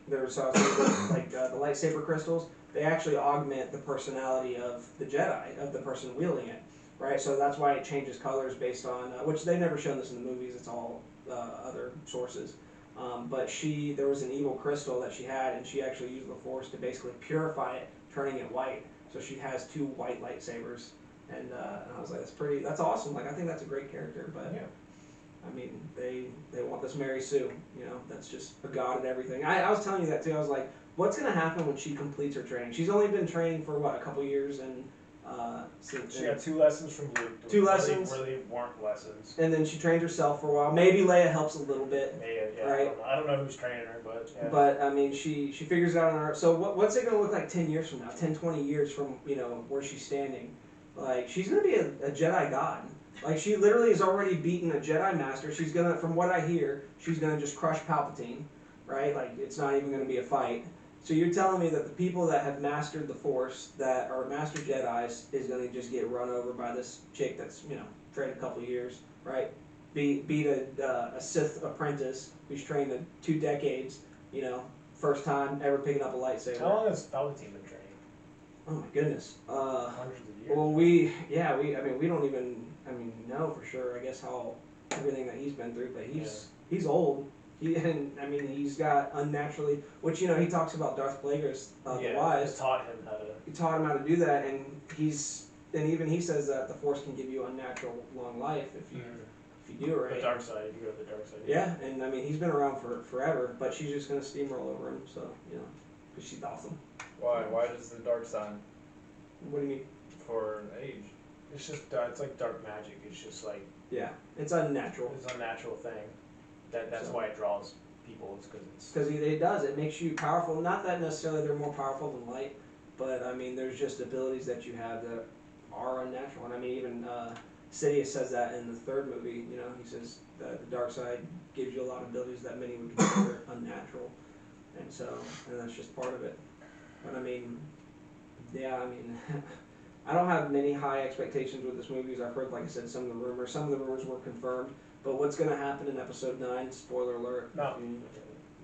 there's like the lightsaber crystals. They actually augment the personality of the Jedi, of the person wielding it, right? So that's why it changes colors based on which they've never shown this in the movies. It's all other sources. But there was an evil crystal that she had, and she actually used the Force to basically purify it, turning it white. So she has 2 white lightsabers, and I was like, that's awesome. Like, I think that's a great character, but Yeah. I mean, they want this Mary Sue, that's just a god at everything. I was telling you that too. I was like, what's gonna happen when she completes her training? She's only been training for what, a couple years, and She got 2 lessons from Luke. 2 lessons. Really weren't lessons. and then she trained herself for a while. Maybe Leia helps a little bit. Yeah, Right. I don't know who's training her, but yeah. But I mean, she figures it out on her. So what's it gonna look like 10 years from now? 10, 20 years from where she's standing? Like, she's gonna be a Jedi god. Like, she literally has already beaten a Jedi master. She's gonna, from what I hear, she's gonna just crush Palpatine, right? Like, it's not even gonna be a fight. So you're telling me that the people that have mastered the Force, that are master Jedis, is gonna just get run over by this chick that's trained a couple years, right? Beat a Sith apprentice who's trained in 2 decades, first time ever picking up a lightsaber. How long has Palpatine been training? Oh my goodness. Hundreds of years. Well, we don't even know for sure. I guess how everything that he's been through, but he's old. He's got unnaturally, which he talks about Darth Plagueis, the Wise. Taught him how to. He taught him how to do that, and he's and even he says that the Force can give you unnatural long life if you do it right. The dark side, you go to the dark side. Yeah, and I mean he's been around for forever, but she's just gonna steamroll over him. So because she's awesome. Why? Why does the dark side? What do you mean? For age. It's just it's like dark magic. It's just like Yeah, it's unnatural. it's an unnatural thing. That's So- why it draws people. It's because Because it does. It makes you powerful. Not that necessarily they're more powerful than light, but I mean, there's just abilities that you have that are unnatural. And I mean, even Sidious says that in the third movie. You know, he says that the dark side gives you a lot of abilities that many would consider unnatural, and that's just part of it. But I mean, yeah, I mean. I don't have many high expectations with this movie, as I've heard, like I said, some of the rumors. Some of the rumors were confirmed. But what's going to happen in Episode 9, spoiler alert. no.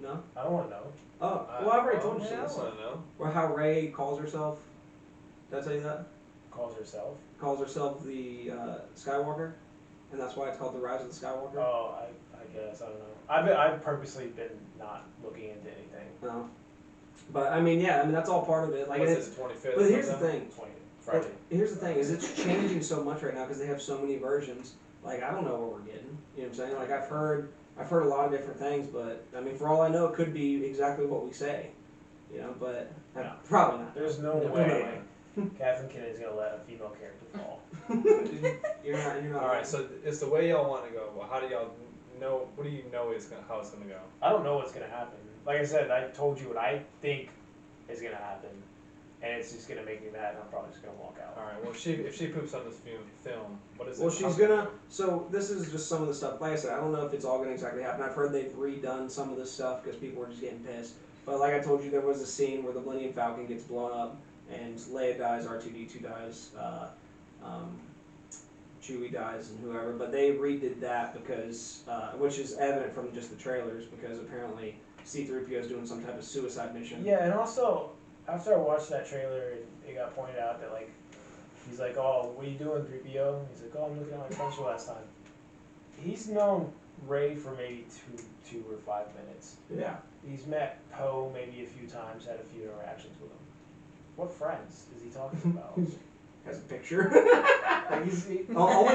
No? I don't want to know. Oh, well, I've already told you I some. don't know. Or how Rey calls herself. Did I tell you that? Calls herself. Calls herself the Skywalker. And that's why it's called The Rise of the Skywalker. Oh, I guess I don't know. I've purposely been not looking into anything. No. But, I mean, yeah, I mean, that's all part of it. Like, What's it's, it, the 25th? but here's the or something? thing. 20 Friday. But here's the thing, is it's changing so much right now because they have so many versions. Like, I don't know what we're getting. You know what I'm saying? Like, I've heard a lot of different things, but I mean, for all I know, it could be exactly what we say. You know, but No. probably not. There's no No way Kathleen Kennedy's gonna let a female character fall. You're not. All right, so it's the way y'all want to go. Well, how do y'all know? What do you know how it's gonna go? I don't know what's gonna happen. Like I said, I told you what I think is gonna happen, and it's just gonna make me mad, and I'm probably just gonna walk out. All right. Well, if she poops on this film, what is it? Well, how's she's it gonna. So this is just some of the stuff. Like I said, I don't know if it's all gonna exactly happen. I've heard they've redone some of this stuff because people were just getting pissed. But like I told you, there was a scene where the Millennium Falcon gets blown up, and Leia dies, R2D2 dies, Chewie dies, and whoever. But they redid that because, which is evident from just the trailers, because apparently C-3PO is doing some type of suicide mission. Yeah, and also after I watched that trailer, it got pointed out that like he's like, "Oh, what are you doing, 3PO?" He's like, "Oh, I'm looking at my pencil last time." He's known Rey for maybe two or 5 minutes. Yeah. He's met Poe maybe a few times, had a few interactions with him. What friends is he talking about? Has a picture. Like Only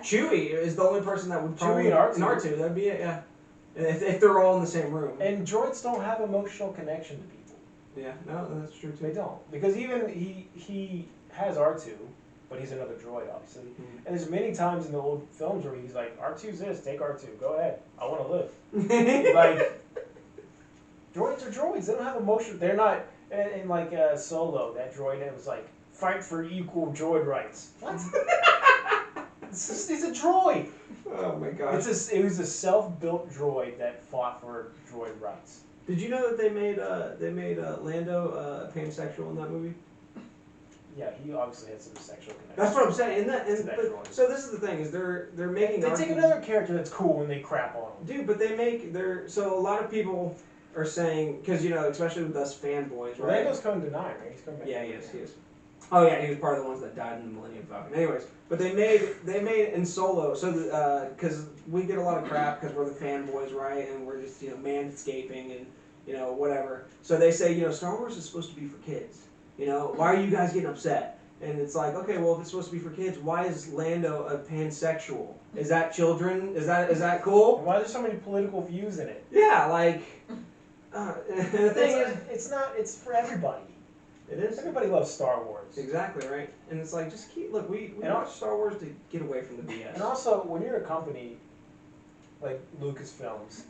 Chewie is the only person that would probably. Chewie and R2. And R2, that'd be it, yeah. If they're all in the same room. and droids don't have emotional connection to people. Yeah, no, that's true They too. don't, because even he has R2, but he's another droid, obviously. Mhm. And there's many times in the old films where he's like, "R2's this, take R2, go ahead, I want to live." Like, droids are droids. They don't have emotion. They're not. And like Solo, that droid that was like, "Fight for equal droid rights." What? He's a droid. Oh my gosh. It was a self-built droid that fought for droid rights. Did you know that they made Lando pansexual in that movie? Yeah, he obviously had some sexual connection. That's what I'm saying. To that droid. So this is the thing: is they're making. They take arguments- another character that's cool and they crap on him. Dude, but so a lot of people are saying, because especially with us fanboys, right? Lando's coming to 9, right? He's coming back. Yeah, he is. Oh yeah, he was part of the ones that died in the Millennium Falcon. Anyways, but they made in Solo, so because we get a lot of crap because we're the fanboys, right? And we're just manscaping and whatever. So they say Star Wars is supposed to be for kids. Why are you guys getting upset? And it's like, okay, well if it's supposed to be for kids, why is Lando a pansexual? Is that children? Is that cool? And why are there so many political views in it? Yeah, like the thing is, It's for everybody. it is. Everybody loves Star Wars. Exactly, right? And it's like, just look, we And watch Star Wars to get away from the BS. And also, when you're a company like Lucasfilms,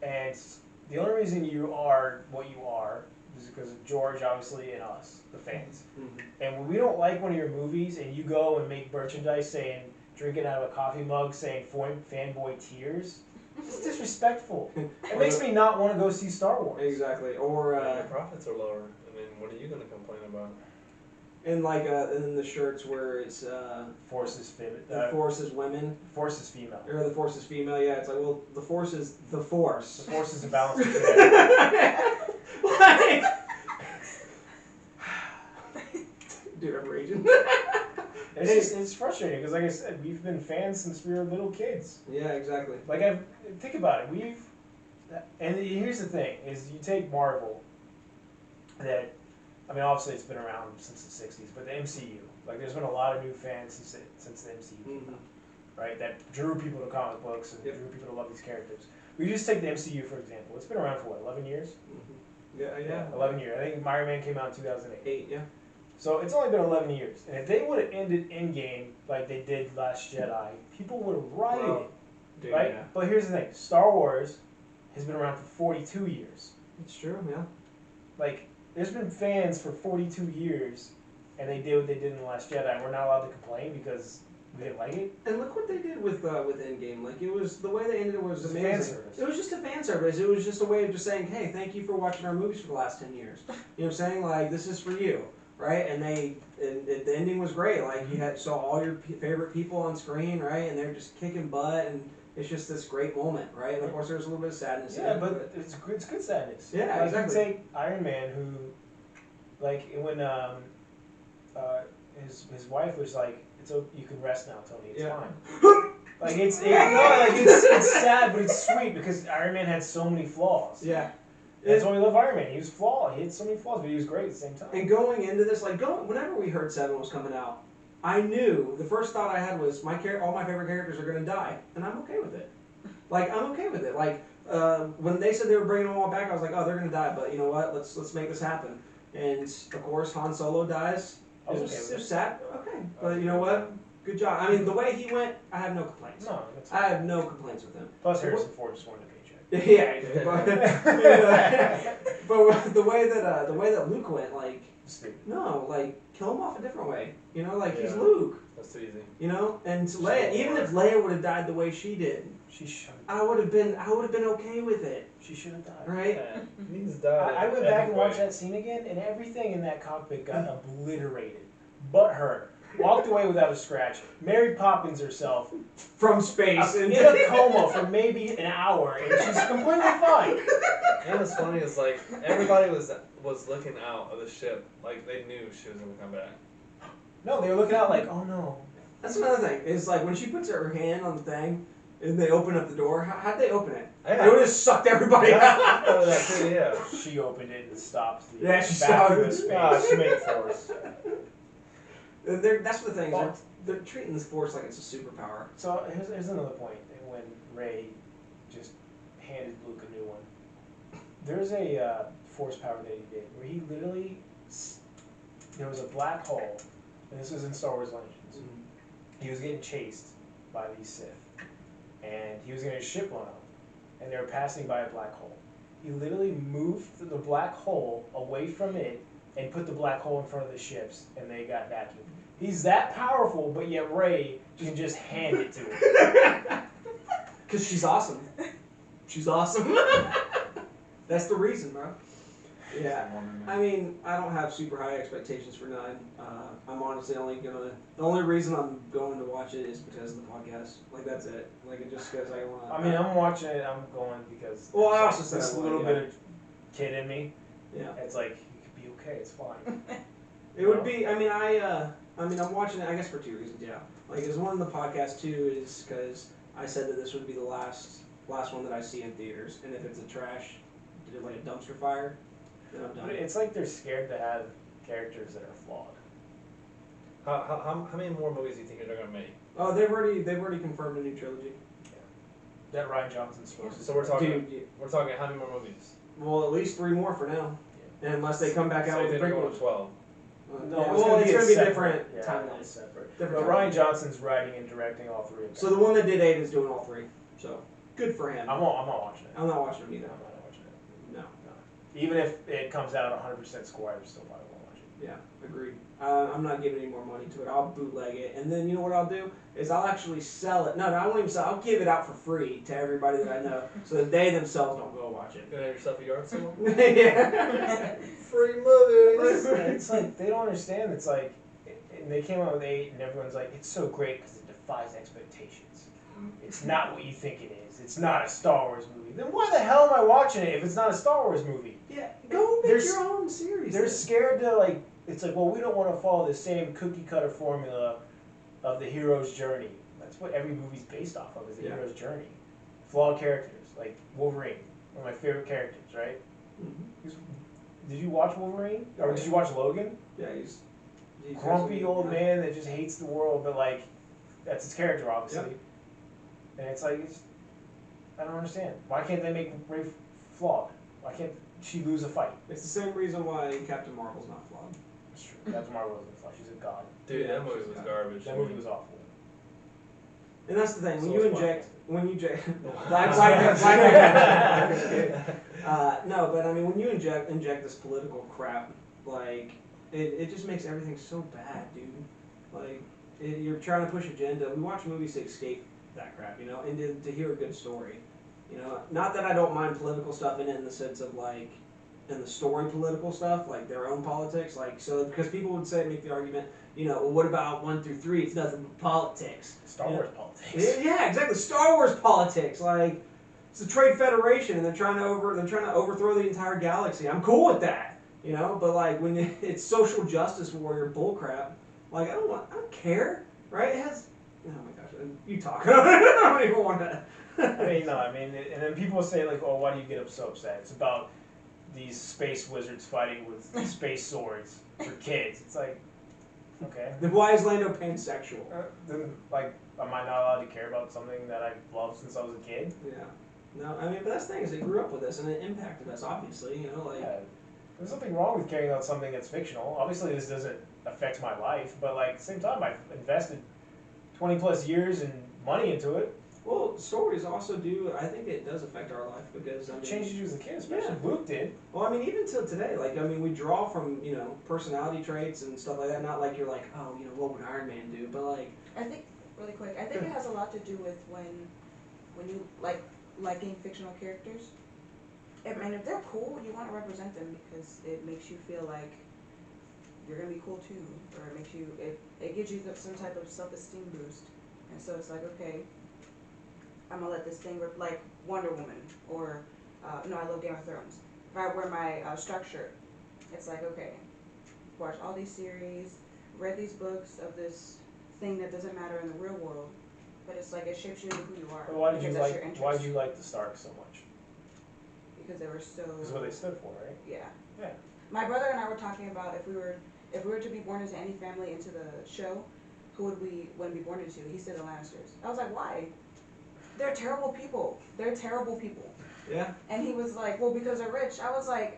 and the only reason you are what you are is because of George, obviously, and us, the fans. Mhm. And when we don't like one of your movies, and you go and make merchandise saying, drinking out of a coffee mug saying fanboy tears, it's disrespectful. It makes me not want to go see Star Wars. Exactly. Or, Your profits are lower. I mean, what are you gonna complain about? and then the shirts where it's, Force is the Force is women, Force is female. or the Force is female, yeah, it's like, well, the Force is the Force. The Force is a balance of today. Like, dude, I'm raging. It's frustrating because, like I said, we've been fans since we were little kids. Yeah, exactly. Like, think about it. And here's the thing: is you take Marvel, that I mean, obviously it's been around since the 60s, but the MCU, like there's been a lot of new fans since the MCU came out, right? That drew people to comic books and drew people to love these characters. We just take the MCU for example. It's been around for what, 11 years? Yeah. 11 years. I think Iron Man came out in 2008. 8, yeah. So it's only been 11 years. And if they would have ended Endgame like they did Last Jedi, people would have rioted, Dude, right? yeah. But here's the thing. Star Wars has been around for 42 years. It's true, yeah. Like, there's been fans for 42 years, and they did what they did in The Last Jedi, and we're not allowed to complain because we didn't like it. And look what they did with Endgame. Like, it was, the way they ended it was It's amazing. fan service. It was just a fan service. It was just a way of just saying, hey, thank you for watching our movies for the last 10 years. You know what I'm saying? Like, this is for you, right? And the ending was great. Like, you saw all your favorite people on screen, right? And they're just kicking butt, and it's just this great moment, right? And of course, there's a little bit of sadness in Yeah, it. but it's good sadness. Yeah, like, exactly. You take Iron Man, who, like, when his wife was like, you can rest now, Tony. It's fine. Like it's sad, but it's sweet because Iron Man had so many flaws. Yeah. That's why we love Iron Man. He was flawed. He had so many flaws, but he was great at the same time. And going into this, whenever we heard 7 was coming out, I knew the first thought I had was all my favorite characters are going to die, and I'm okay with it. Like, I'm okay with it. Like, when they said they were bringing them all back, I was like, oh, they're going to die, but you know what? Let's make this happen. And of course, Han Solo dies. It was sad. Okay, but you know what? Good job. I mean, the way he went, I have no complaints. No, that's I have no complaints with him. Plus, Harrison Ford just wanted a paycheck. Yeah, he did. But the way that Luke went, like, Stupid. no, like, kill him off a different way. You know, like, he's Yeah. Luke. That's too easy. You know, and Leia, even if Leia would have died the way she did, She should. I would have been okay with it, She should have died. right? Yeah. He needs to die. I went back and watched that scene again, and everything in that cockpit got obliterated. But her walked away without a scratch. Mary Poppins herself From space. in a coma for maybe an hour, and she's completely fine. And what's funny is like everybody was looking out of the ship, like they knew she was gonna come back. No, they were looking out like, oh no. That's another thing. Is like when she puts her hand on the thing, and they open up the door. How'd they open it? Yeah. They would have sucked everybody I out. thought of that too, yeah. She opened it and stopped the Yeah, she bathroom stopped. in space. She made force. That's the thing. They're treating this force like it's a superpower. So here's another point. When Rey just handed Luke a new one, there's a force power that he did where he literally there was a black hole, and this was in Star Wars Legends. He was getting chased by these Sith, and he was getting his ship blown up, and they were passing by a black hole. He literally moved the black hole away from it and put the black hole in front of the ships, and they got vacuumed. He's that powerful, but yet Rey can just hand it to him. Because she's awesome. She's awesome. That's the reason, bro. Yeah. I mean, I don't have super high expectations for 9. I'm honestly the only reason I'm going to watch it is because of the podcast. Like, that's it. Like, it just because I want to. I mean, I'm watching it. I'm going because. Well, I also there's said this I would, little yeah. bit of kid in me. Yeah. It's like you could be okay. It's fine. It would be. I mean, I'm watching it. I guess for 2 reasons. Yeah. Like, there's one in the podcast too is because I said that this would be the last one that I see in theaters, and if it's a trash, did it like a dumpster fire, then I'm done. But it's like they're scared to have characters that are flawed. How many more movies do you think they're gonna make? Oh, they've already confirmed a new trilogy. That Ryan Johnson's supposed to. So we're talking Dude, we're talking how many more movies? well, at least 3 more for now, and unless they come back out So with you the think they're going prequels. to 12? No, Yeah, it's well, gonna it's be going to be separate. different Yeah, timelines. it's separate. Different But Ryan timelines. Johnson's writing and directing all 3 of them. So the one that did 8 is doing all 3. So good for him. I'm not watching it. I'm not watching them I'm either. not watching it. No. Even if it comes out 100% score, I still probably won't watch it. Yeah, agreed. I'm not giving any more money to it. I'll bootleg it, and then you know what I'll do is I'll actually sell it. No, I won't even sell. I'll give it out for free to everybody that I know, so that they themselves don't go watch it. You're gonna have yourself a yard sale? Yeah. Free movies. It's like they don't understand. It's like, and they came out with 8, and everyone's like, it's so great because it defies expectations. It's not what you think it is. It's not a Star Wars movie. Then why the hell am I watching it if it's not a Star Wars movie? Yeah, go make your own series. They're then. scared to like. It's like, well, we don't want to follow the same cookie cutter formula of the hero's journey. That's what every movie's based off of, is the hero's journey. Flawed characters, like Wolverine, one of my favorite characters, right? Mhm. He's did you watch Wolverine? Or did you watch Logan? Yeah, he's Grumpy old man that just hates the world, but like, that's his character, obviously. Yep. And it's like, I don't understand. Why can't they make Ray flawed? Why can't she lose a fight? It's the same reason why Captain Marvel's not flawed. That's true. Captain Marvel wasn't flawed. She's a god. Dude, Yeah, that movie she's was got- garbage. That movie was awful. And that's the thing, So when is you inject no, but I mean, when you inject this political crap, like, it just makes everything so bad, dude. Like, you're trying to push agenda. We watch movies to escape that crap, you know, and to hear a good story. You know, not that I don't mind political stuff in it in the sense of, like, in the story political stuff, like their own politics, like, so, because people would say, make the argument, you know, well, what about 1 through 3? It's nothing but politics. Star Wars politics. Yeah, exactly. Star Wars politics, like, it's the Trade Federation, and they're trying to overthrow the entire galaxy. I'm cool with that, you know. But like when it's social justice warrior bullcrap, like I don't care, right? It has. Oh my gosh, you talk. I don't even want to. And then people say like, oh, why do you get so upset? It's about these space wizards fighting with space swords for kids. It's like, okay. Then why is Lando pansexual? Then like, am I not allowed to care about something that I've loved since I was a kid? Yeah. No, I mean, but that's the thing is they grew up with us and it impacted us, obviously, you know, like. Yeah. There's nothing wrong with caring about something that's fictional. Obviously, this doesn't affect my life, but like at the same time, I've invested 20 plus years and money into it. Well, stories also do. I think it does affect our life because I mean, It changes you as a kid, especially Yeah. Luke did. Well, I mean, even till today, like, I mean, we draw from, you know, personality traits and stuff like that. Not like you're like, oh, you know, what would Iron Man do? But like, I think, really quick, I think it has a lot to do with when you liking fictional characters. I mean, if they're cool, you want to represent them because it makes you feel like you're gonna be cool too, or it makes you, it gives you some type of self-esteem boost. And so it's like, okay, I'm gonna let this thing rip, like Wonder Woman, or no, I love Game of Thrones. If I wear my Stark shirt, it's like, okay, watch all these series, read these books of this thing that doesn't matter in the real world, but it's like it shapes you into who you are. But why did because you that's your like? interest. Why did you like the Stark so much? Because they were so. Because what they stood for, right? Yeah. Yeah. My brother and I were talking about if we were to be born into any family into the show, who would we want to be born into? He said the Lannisters. I was like, why? They're terrible people. They're terrible people. yeah, And he was like, well, because they're rich. I was like,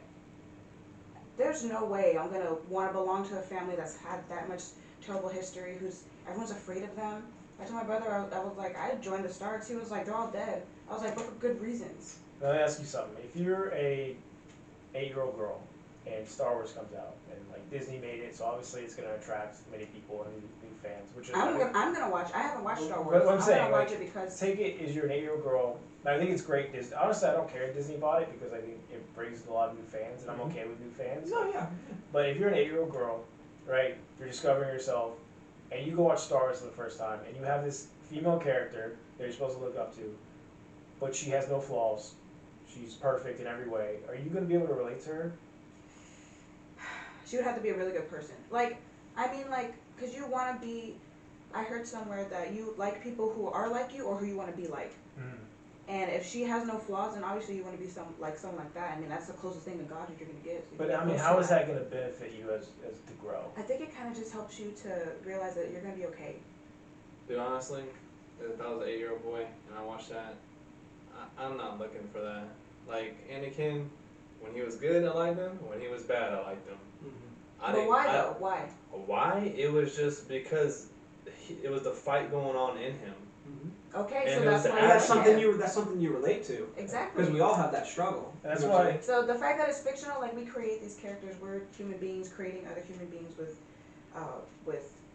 there's no way I'm gonna want to belong to a family that's had that much terrible history. Everyone's afraid of them. I told my brother, I was like, I joined the Starks. He was like, they're all dead. I was like, but for good reasons. Let me ask you something. If you're a 8-year-old girl and Star Wars comes out and like Disney made it, so obviously it's gonna attract many people and new fans, which is I'm gonna watch. I haven't watched Star But Wars. what I'm saying, gonna watch like, it because take it as you're an 8-year-old girl. And I think it's great. Disney. Honestly, I don't care if Disney bought it because I think it brings a lot of new fans, and I'm okay with new fans. no, yeah, But if you're an 8-year-old girl, right, you're discovering yourself, and you go watch Star Wars for the first time, and you have this female character that you're supposed to look up to, but she has no flaws. She's perfect in every way. Are you going to be able to relate to her? she would have to be a really good person. Like, I mean, like, cause you want to be. I heard somewhere that you like people who are like you or who you want to be like. And if she has no flaws, then obviously you want to be someone like that. I mean, that's the closest thing to God that you're gonna get. So you But get I mean, close how to is that going to benefit you as to grow? I think it kind of just helps you to realize that you're gonna be okay. Dude, honestly, if I was an 8-year-old boy and I watched that, I'm not looking for that. Like Anakin, when he was good, I liked him. When he was bad, I liked him. But why though? Why? Why? It was just because it was the fight going on in him. Okay, And so it was that's the why. and action. that's something you relate to Exactly. because we all have that struggle. And that's You know what I'm why- saying? So the fact that it's fictional, like we create these characters, we're human beings creating other human beings with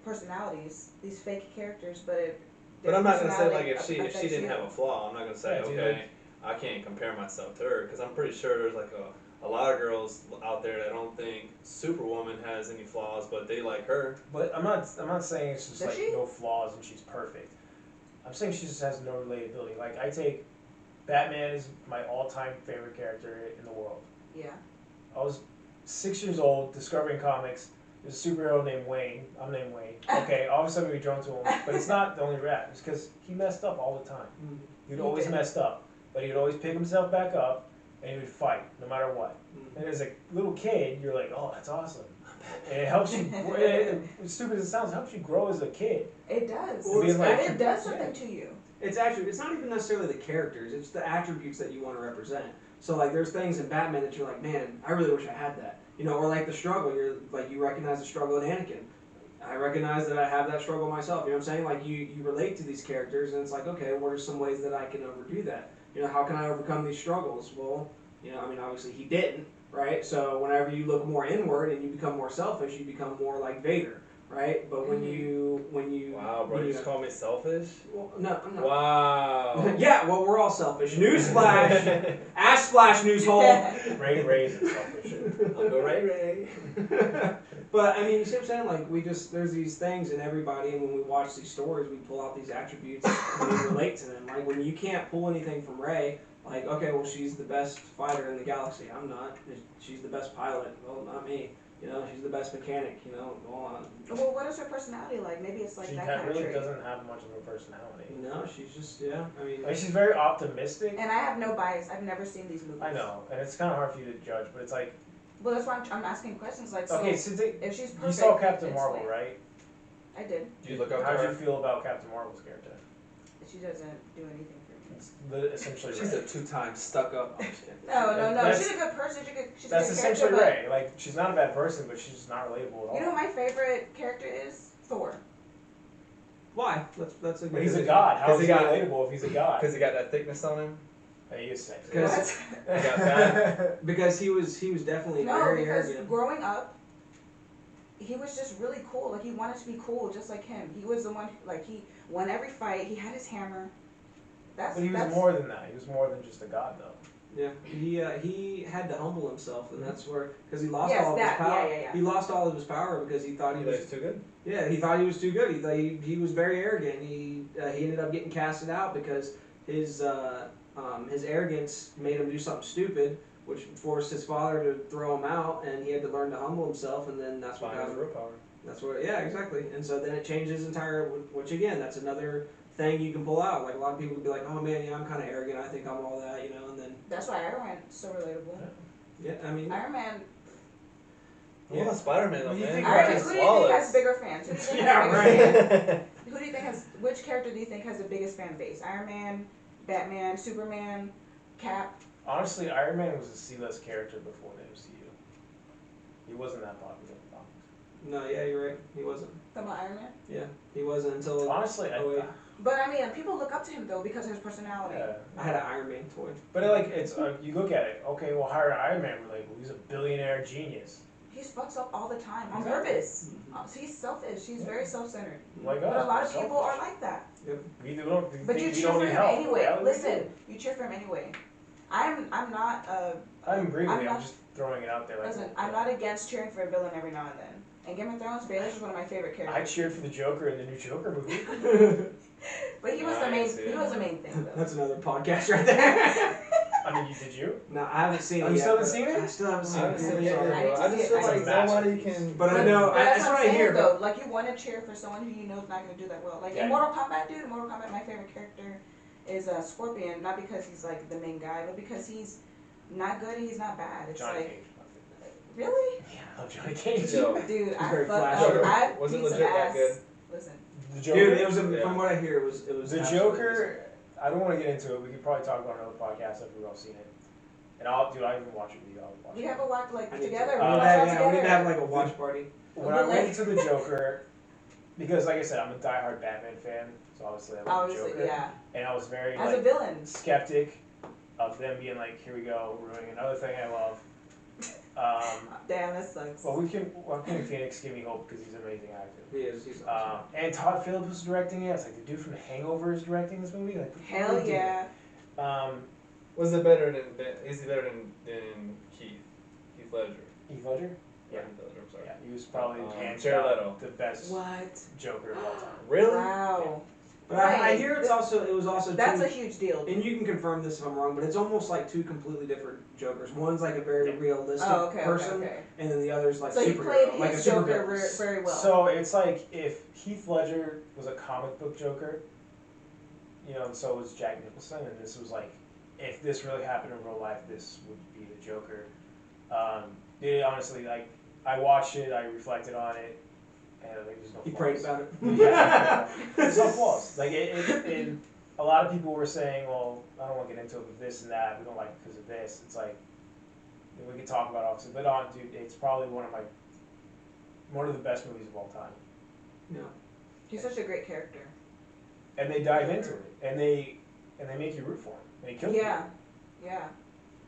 personalities, these fake characters, but But I'm not gonna say like personality if she affects didn't you. have a flaw, I'm not gonna say Yeah, dude, okay, I can't compare myself to her because I'm pretty sure there's like a lot of girls out there that don't think Superwoman has any flaws, but they like her. But I'm not saying it's just Does like she? no flaws and she's perfect. I'm saying she just has no relatability. Like I take Batman is my all-time favorite character in the world. Yeah. I was 6 years old discovering comics. There's a superhero named Wayne. I'm named Wayne. Okay, all of a sudden we drawn to him, but it's not the only rap. It's because he messed up all the time. He'd He always did. messed up, but he'd always pick himself back up and he would fight no matter what. Mhm. And as a little kid, you're like, oh, that's awesome. And it helps you, as stupid as it sounds, it helps you grow as a kid. It does. Well, it's like- it does something to you. It's actually, it's not even necessarily the characters, it's the attributes that you want to represent. So like there's things in Batman that you're like, man, I really wish I had that. You know, or like the struggle, you're like, you recognize the struggle in Anakin. I recognize that I have that struggle myself, you know what I'm saying? Like you relate to these characters and it's like, okay, what are some ways that I can overdo that? You know, how can I overcome these struggles? Well, you know, I mean, obviously he didn't, right? So whenever you look more inward and you become more selfish, you become more like Vader, right? But when you Wow, bro, when you just call me selfish? well, no, I'm not. Wow. Yeah, well, we're all selfish. Newsflash, ass splash, news hole. Ray's selfish. I'll go Ray. But I mean, you see what I'm saying? Like there's these things in everybody, and when we watch these stories, we pull out these attributes and we relate to them. Like when you can't pull anything from Ray, like okay, well she's the best fighter in the galaxy. I'm not. She's the best pilot. Well, not me. You know, she's the best mechanic. You know, Well, what is her personality like? Maybe it's like She that kind of really trait. doesn't have much of a personality. no, she's just yeah. I mean, Like she's very optimistic. And I have no bias. I've never seen these movies. I know, and it's kind of hard for you to judge, but it's like, Well, that's why I'm asking questions like, so okay, since if she's perfect, you saw Captain it's Marvel, like- right? I did. Do you look up to How did her? you feel about Captain Marvel's character? She doesn't do anything for me. It's essentially She's Ray. a 2-time stuck-up. I'm just kidding. No. That's- She's a good person. She's That's a good essentially character. Ray. Like she's not a bad person, but she's just not relatable at all. But you know, who my favorite character is Thor. why? That's a But good he's a reason. god. How 'Cause is he he got- relatable if he's a god? Because he got that thickness on him? He is sexy. Because- What? Got that? Because he was definitely No, very because arrogant. growing up, he was just really cool. Like he wanted to be cool, just like him. He was the one who, like, he won every fight. He had his hammer. But he was more than that. He was more than just a god, though. Yeah, he had to humble himself, and that's where because he lost Yes, all of that, his power. yeah. He lost all of his power because he thought he He was. was too good? Yeah, he thought he was too good. He thought he was very arrogant. He ended up getting casted out because his arrogance made him do something stupid, which forced his father to throw him out, and he had to learn to humble himself, and then that's what Find got his him. real power. That's what. Yeah, exactly. And so then it changed his entire. Which again, that's another thing you can pull out. Like a lot of people would be like, "Oh man, yeah, I'm kind of arrogant. I think I'm all that," you know, and then That's why Iron Man's so relatable. yeah, I mean. Iron Man. What about Spider-Man though, When you man? think He's Iron Man. just Who do you think has flawless. bigger fans? Who do you think Yeah, has bigger right. fans? Who do you think has? Which character do you think has the biggest fan base? Iron Man, Batman, Superman, Cap. Honestly, Iron Man was a C-list character before the MCU. He wasn't that popular in the comics. No, yeah, you're right. He wasn't. Talking about Iron Man. Yeah, he wasn't until. Honestly, Oh, wait. But I mean, people look up to him though because of his personality. yeah. I had an Iron Man toy. But like, it's you look at it. Okay, well, hire Iron Man. Relatable. He's a billionaire genius. He fucks up all the time on Exactly. purpose. So he's selfish. He's very self-centered. Like But us. a lot of we're people are selfish. like that. We don't. We But think you we cheer don't for need him help. anyway. Yeah, we Listen, do. you cheer for him anyway. I'm not I agree with I'm you. not- I'm just throwing it out there. Like, listen. I'm not against cheering for a villain every now and then. And Game of Thrones, Baelish is one of my favorite I characters. cheered for the Joker in the new Joker movie. But he was the I main. see He it. was the main thing though. That's another podcast right there. I mean, did you? No, I haven't seen Oh, it you yet. still haven't but seen it? I still haven't I seen haven't it. seen it I'm yet, sorry. I need bro. to I see just it. feel It's like a nobody masterpiece. can. But I know. But that's That's what what I'm I saying hear. though. Like you want to cheer for someone who you know is not going to do that well. Like Yeah. in Mortal Kombat, dude. In Mortal Kombat, my favorite character is Scorpion. Not because he's like the main guy, but because he's not good and he's not bad. It's Johnny like Cage. really, Yeah, I love Johnny Cage. Yo, dude. He's I very fuck flashy. up. I Was it beat some legit that ass. good? Listen, The Joker. Dude, it was Yeah. from what I hear, it was The absolutely Joker. I don't want to get into it. We could probably talk about another podcast after we've all seen it. And I'll even watch it with you. I'll watch we it. have a watch like I need to. together. We We need to watch have, all yeah, together. we need to have like a watch party. When I went to the Joker, because like I said, I'm a diehard Batman fan, so obviously I love the Obviously, Joker. yeah. And I was very As a like villain. skeptic of them being like, here we go, ruining another thing I love. Damn, that sucks. Well, Joaquin Phoenix give me hope because he's an amazing actor. He is. He's awesome. And Todd Phillips was directing it. It's like the dude from The Hangover is directing this movie. Like, what are Hell they doing? yeah. Was it better than? Is he better than Keith? Keith Ledger. Heath Ledger? Yeah. Heath Ledger. I'm sorry. Yeah, he was probably hands Jared down Leto. the best What? Joker of all time. Really? Wow. But I Right. hear it's also. It was also. That's two, a huge deal. And you can confirm this if I'm wrong, but it's almost like two completely different Jokers. One's like a very Yeah. realistic Oh, okay, person, okay. and then the other's like So he superhero, played like a his Joker supervillain. very well. So it's like if Heath Ledger was a comic book Joker, you know, and so was Jack Nicholson, and this was like if this really happened in real life, this would be the Joker. Honestly, like, I watched it, I reflected on it, and like, there's no flaws. You prayed about it. Yeah, there's no flaws. Like, it, a lot of people were saying, well, I don't want to get into it with this and that, we don't like it because of this. It's like, we could talk about obviously, but dude, it's probably one of the best movies of all time. Yeah. He's such a great character. And they dive into it, and they make you root for him, and he kills people. Yeah.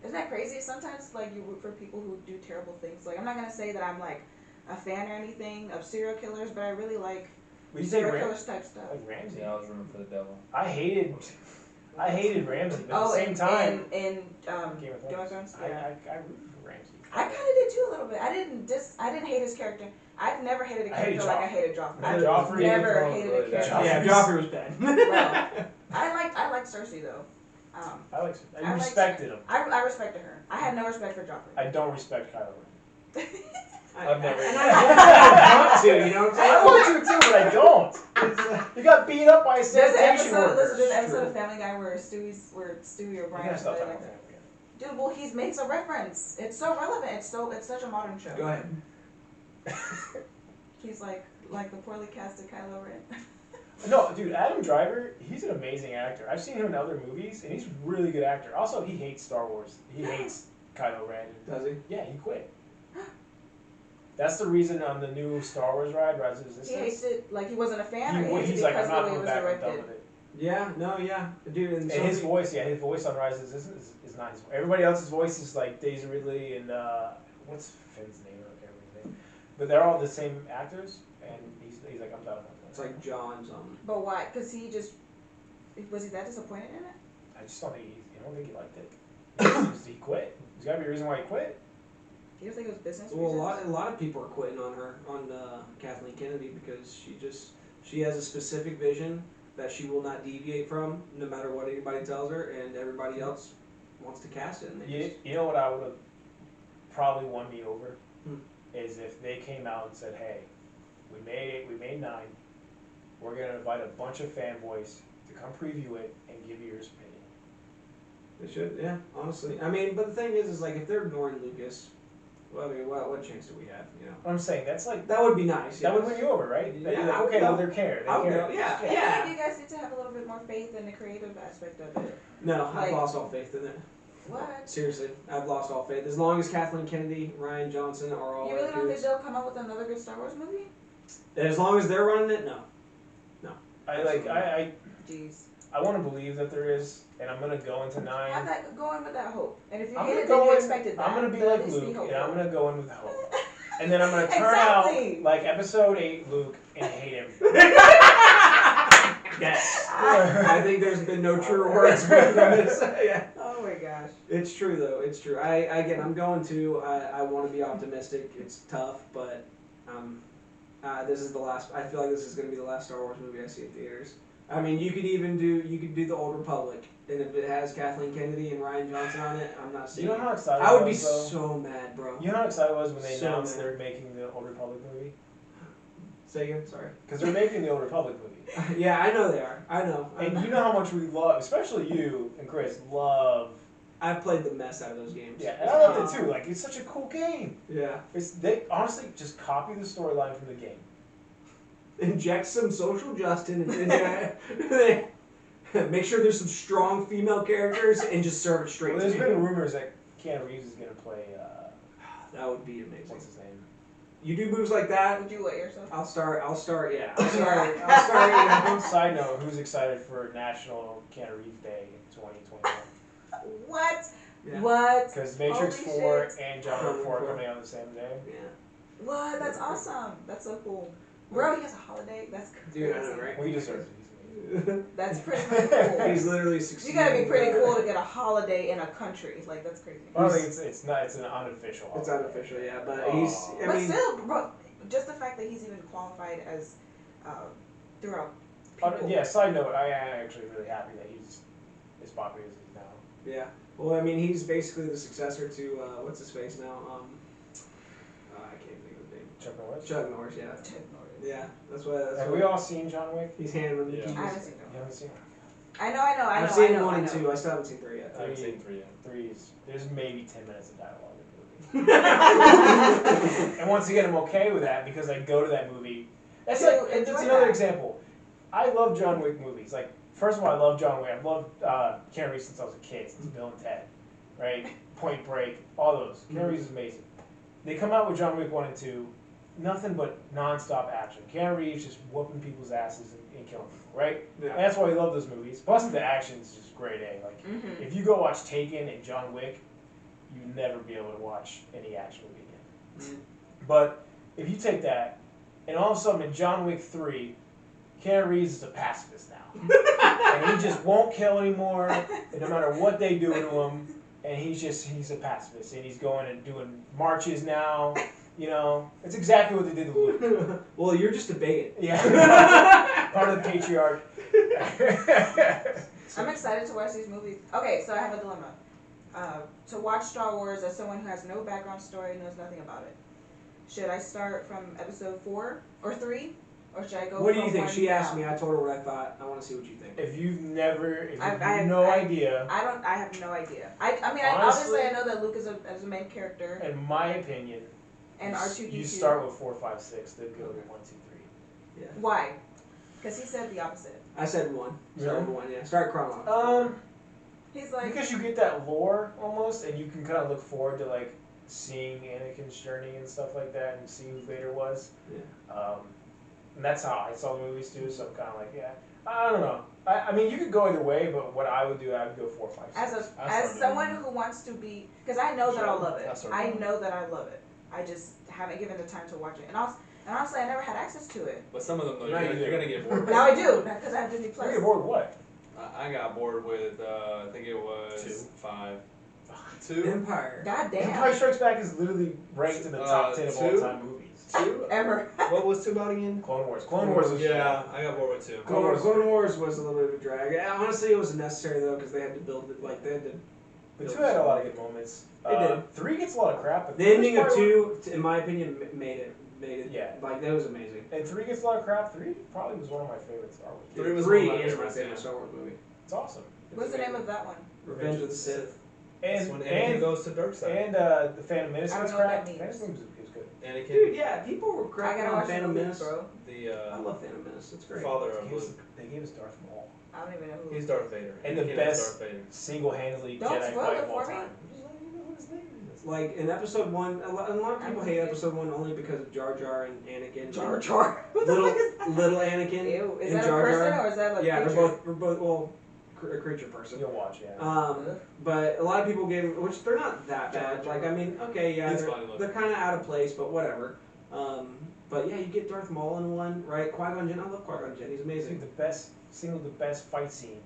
Isn't that crazy? Sometimes, like, you root for people who do terrible things. Like, I'm not gonna say that I'm, like, a fan or anything of serial killers, but I really like Would you say serial killers type stuff. like Ramsey? Yeah, I was rooting for the devil. I hated Ramsey, but at the same time, in Game of Game of Thrones. Thrones, yeah. I rooted for Ramsey. I kind of did too a little bit. I didn't hate his character. I've never hated a I hated character like I Joffrey. hated Joffrey. Man, I've Joffrey never was hated really a bad. character. Yeah, Joffrey was bad. Well, I liked Cersei though. I respected him. I respected her. I had no respect for Joffrey. I don't respect Kylo Ren. I've never. And I want to, you know what I'm saying? I want to too, but I don't. He got beat up by a There's an sanitation episode. worker. There's an episode of Family Guy where Stewie or You Brian gotta or stop somebody talking like about that. that. Dude, well, he makes a reference. It's so relevant. It's such a modern show. Go ahead. He's like the poorly casted Kylo Ren. No, dude, Adam Driver, he's an amazing actor. I've seen him in other movies, and he's a really good actor. Also, he hates Star Wars. He hates Kylo Ren. Does he? Yeah, he quit. That's the reason on the new Star Wars ride, Rise of Resistance. He hates it. Like he wasn't a fan, or he hates he's it like, because I'm of not the way going it was back. I'm done directed. with it. Yeah, no, yeah. Dude, and And his voice, his voice on Rise of Resistance is not his voice. Everybody else's voice is like Daisy Ridley and what's Finn's name or everything. But they're all the same actors, and he's like, I'm done with it. it's like John's But why? Because he that disappointed in it? I just don't think I don't think he liked it. He quit. There's got to be a reason why he quit. You don't think it was business Well, reasons? a lot of people are quitting on her, on Kathleen Kennedy, because she has a specific vision that she will not deviate from, no matter what anybody tells her, and everybody else wants to cast it. And You know what I would have probably won me over Hmm. is if they came out and said, "Hey, we made 9. We're gonna invite a bunch of fanboys to come preview it and give you your opinion." They should, yeah, honestly. I mean, but the thing is like, if they're ignoring Lucas, well, I mean, what chance do we have, you know? I'm saying that's like That would be nice. that would yes. win you over, right? That Yeah, you're like, I would okay, go. well, they care. They I would care. go, yeah. I feel like you guys need to have a little bit more faith in the creative aspect of it. No, I've Like- lost all faith in it. What? Seriously, I've lost all faith. As long as Kathleen Kennedy, Ryan Johnson are all You really don't think dudes, they'll come up with another good Star Wars movie? as long as they're running it, no. Jeez. I want to believe that there is, and I'm gonna go into 9. Have that going with that hope. And if you I'm hate gonna it, then go you in. expected that. I'm gonna be but at like least be Luke, hopeful. and I'm gonna go in with hope. And then I'm gonna turn Exactly. out like Episode 8 Luke and hate him. Yes. I think there's been no truer words spoken than this. Yeah. Oh my gosh. It's true though. It's true. I'm going to. I want to be optimistic. It's tough, but this is the last. I feel like this is going to be the last Star Wars movie I see in theaters. I mean, you could do the Old Republic, and if it has Kathleen Kennedy and Ryan Johnson on it, I'm not seeing. You know how excited I would be was, though? so mad, bro. You know how excited I was when they So announced mad. they're making the Old Republic movie? Say again. Sorry. Because they're making the Old Republic movie. Yeah, I know they are. I know. And you know how much we love, especially you and Chris, love. I've played the mess out of those games. Yeah, and I loved it too. Like, it's such a cool game. Yeah. They honestly just copy the storyline from the game. Inject some social justice and make sure there's some strong female characters and just serve it straight Well, to there's me. been rumors that Keanu Reeves is going to play, That would be amazing. what's his name? You do moves like that, Would you what yourself? I'll start, yeah. I'll start, you know. Side note, who's excited for National Keanu Reeves Day 2021? What? Yeah. What? Because Matrix Holy 4 shit. and John Wick 4 are coming out on the same day. Yeah. What? That's awesome. That's so cool. Bro, he has a holiday? That's crazy. Dude, I know, right? Well, he deserves it. That's pretty cool. He's literally You succeeding. gotta be pretty cool to get a holiday in a country. Like, that's crazy. Well, I think it's not. It's an unofficial. It's holiday. unofficial, yeah, but Oh. he's, I But mean, still, bro, just the fact that he's even qualified as throughout people. Yeah. Side note, I am actually really happy that he's as popular as he is now. yeah. Well, I mean, he's basically the successor to, what's his face now? I can't think of his name. Chuck Norris. Chuck Norris, yeah. Ted Norris. Yeah, that's why. Have we all seen John Wick? He's handling the Yeah. keys. I haven't seen You him. haven't seen it? I know. I've seen 1 and 2. I still haven't seen 3 yet. I haven't seen 3 yet. There's maybe 10 minutes of dialogue in the movie. And once again, I'm okay with that because I go to that movie. That's You like, enjoy that's another that. example. I love John Wick movies. Like, first of all, I love John Wick. I've loved Keanu Reeves since I was a kid, since Bill and Ted, right? Point Break, all those. Keanu Reeves is amazing. They come out with John Wick 1 and 2, nothing but non-stop action. Keanu Reeves just whooping people's asses and killing people, right? Yeah. And that's why we love those movies. Plus, the action's just grade A. Like, Mhm. if you go watch Taken and John Wick, you never be able to watch any action movie again. But if you take that, and all of a sudden in John Wick 3, Keanu Reeves is a pacifist now. And he just won't kill anymore, and no matter what they do to him, and he's a pacifist, and he's going and doing marches now, you know. It's exactly what they did to Luke. Well, you're just a bigot. Yeah. Part of the patriarch. I'm excited to watch these movies. Okay, so I have a dilemma. To watch Star Wars as someone who has no background story, knows nothing about it. Should I start from episode 4 or 3? Or should I go What do from you think? 1 She asked down? me. I told her what I thought. I want to see what you think. If you've I idea, I have no idea. I mean, Honestly, obviously I know that Luke is a main character, in my opinion, and R2D2. you start with 4, 5, 6, then go to 1, 2, 3. Yeah. Why? Because he said the opposite. I said 1. Start Really? with 1. Yeah. Start chronological. He's like, Because you get that lore almost, and you can kind of look forward to like seeing Anakin's journey and stuff like that, and see who Vader was. Yeah. And that's how I saw the movies too. So I'm kind of like, yeah, I don't know. I mean, you could go either way, but what I would do, I would go 4, 5, 6. as someone who wants to be, because I know that I'll love it. That's what I I'm doing. know that I love it. I just haven't given the time to watch it, and honestly, I never had access to it. But some of them, though, Now you do. you're gonna get bored. Now I do, because I have Disney You're Plus. gonna get bored with what? I got bored with, I think it was 2. 5. 2? Empire. God damn. Empire Strikes Back is literally ranked in the top 10 of all 2? time movies. 2? Ever. What was 2 about again? Clone Wars. Clone Wars was Yeah, I got bored with 2. Clone Wars was a little bit of a drag. Honestly, it was necessary though because they had to build it. Like they had to. But 2 had a lot of good moments. It did. 3 gets a lot of crap. But The first ending of part- 2, in my opinion, made it. Yeah. Like that was amazing. And 3 gets a lot of crap. 3 probably was one of my favorite Star Wars. 3 was 3 one of my is my favorites, favorite yeah. Star Wars movie. It's awesome. What's the name of that one? Revenge of the Sith. That's when Anakin goes to dark side. And the Phantom Menace I don't gets know what crap. that means. Phantom Menace is good. Anakin, Dude, yeah, people were I cracking gotta on watch Phantom the Menace. bro. I love Phantom Menace. It's great. father of Luke. They gave us Darth Maul. I don't even know who. He's Darth Vader. And the Anakin is best- Darth Vader. Single-handedly Don't Jedi spoil fight it of all for me. time. Just let you know what his name is. Like in episode 1, a lot of people I'm hate confused. episode 1 only because of Jar Jar and Anakin. Jar Jar. What the Little fuck is that? little Anakin. Ew. Is and that a Jar person Jar. or is that like Yeah, creature? we're both well, a creature person. You'll watch, yeah. But a lot of people gave, which they're not that Jar bad. Jar. Like I mean, okay, yeah, He's they're, funny looking. they're kind of out of place, but whatever. But yeah, you get Darth Maul in one, right? Qui-Gon Jinn. I love Qui-Gon Jinn. He's I think amazing. the best fight scene.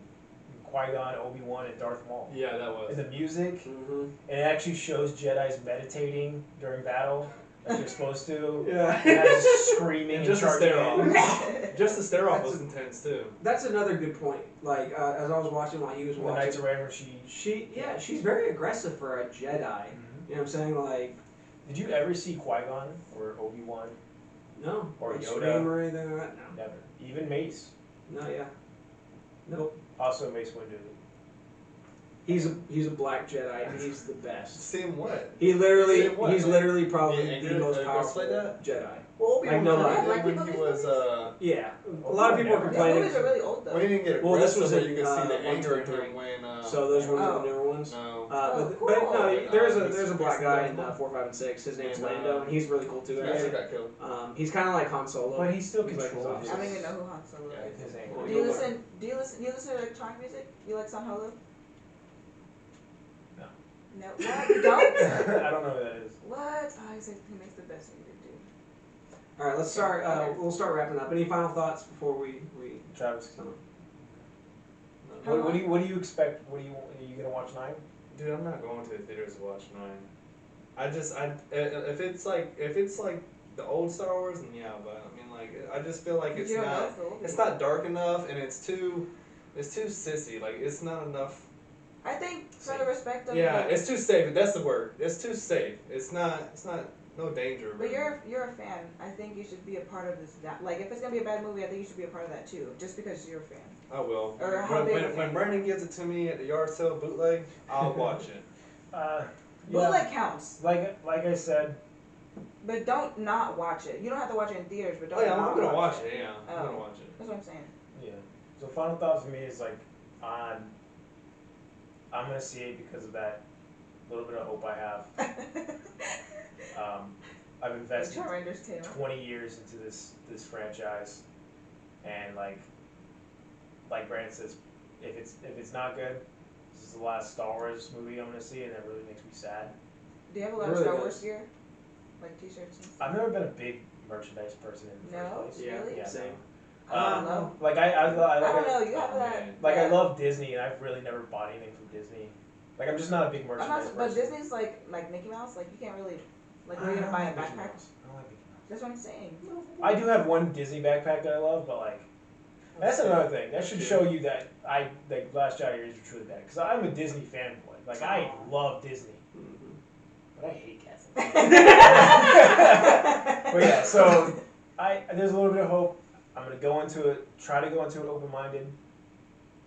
Qui-Gon, Obi-Wan, and Darth Maul. Yeah, that was. And the music, Mm-hmm. and it actually shows Jedi's meditating during battle, like they're supposed to. Yeah. And just screaming and Just the charging stare in. off. Just the stare off That's was intense too. That's another good point. Like as I was watching while he was The watching, Knights of Ren where she's very aggressive for a Jedi. You know what I'm saying? Like Did you ever see Qui-Gon or Obi-Wan? no, Or like, Yoda. scream or anything like that. No, Never. Even Mace. no, yeah, nope. Also Mace Windu. He's a black Jedi and he's the best. See him what? He literally, Say what, he's like, literally probably being the angry most or aggressive powerful like that? Jedi. Well, Like, no lie. Black when people he make was Yeah, a lot of people are Never. These complaining. movies are really old though. when he didn't get Well, this aggressive, was but in, you could see the 1, anger 2, in 3. him when. So those ones are Oh. the newer ones. No. But cool. no, there's He's a black guy in Darth 4, 5, and 6. His name's And, Lando, and he's really cool too. He Actually. also got killed. He's kind of like Han Solo. But he still He's like his controls I don't opposite. even know who Han Solo Yeah, is. his Well, anger. Do you listen? You listen to electronic music? You like San Holo? No. No. What? You don't? I don't know who that is. What? Oh, he makes the best music, dude. All right, let's start. We'll start wrapping up. Any final thoughts before we? Travis. Come on. What do you expect? Are you gonna watch 9? Dude, I'm not going to the theaters to watch 9. If it's like the old Star Wars, then yeah, but I mean like I just feel like But it's you don't know not if it will be. it's not dark enough and it's too sissy. Like it's not enough. I think for the respect of Yeah, the, it's too safe. That's the word. It's too safe. It's not no danger. But you're a fan. I think you should be a part of this. Like, if it's gonna be a bad movie, I think you should be a part of that too, just because you're a fan. I will. Or how big of a When fan? Brandon gives it to me at the yard sale bootleg, I'll watch it. Bootleg counts, Like I said, but don't not watch it. You don't have to watch it in theaters, but don't. Oh yeah, not I'm gonna watch it. it. Yeah, I'm Oh. gonna watch it. That's what I'm saying. yeah. So final thoughts for me is like, I'm gonna see it because of that little bit of hope I have. I've The invested Charmander's Tale. 20 years into this franchise, and like Brandon says, if it's not good, this is the last Star Wars movie I'm gonna see, and that really makes me sad. Do you have a lot It of really Star does. Wars gear, like T-shirts and stuff? I've never been a big merchandise person in the No? first place. Yeah, Really? Yeah, same. I don't know. Like I don't know. You have Oh, that. man. Like I yeah. love Disney, and I've really never bought anything from Disney. Like I'm just not a big I'm merchandise not, but person. Disney's like Mickey Mouse. Like you can't really, like, where you gonna buy a backpack? I don't like Mickey Mouse. That's what I'm saying. I do have one Disney backpack that I love, but like that's another thing. That should show you that like Last Jedi years are truly bad. Because I'm a Disney fanboy. Like I love Disney, Mhm. but I hate cats. But yeah, so there's a little bit of hope. I'm gonna go into it, try to go into it open-minded,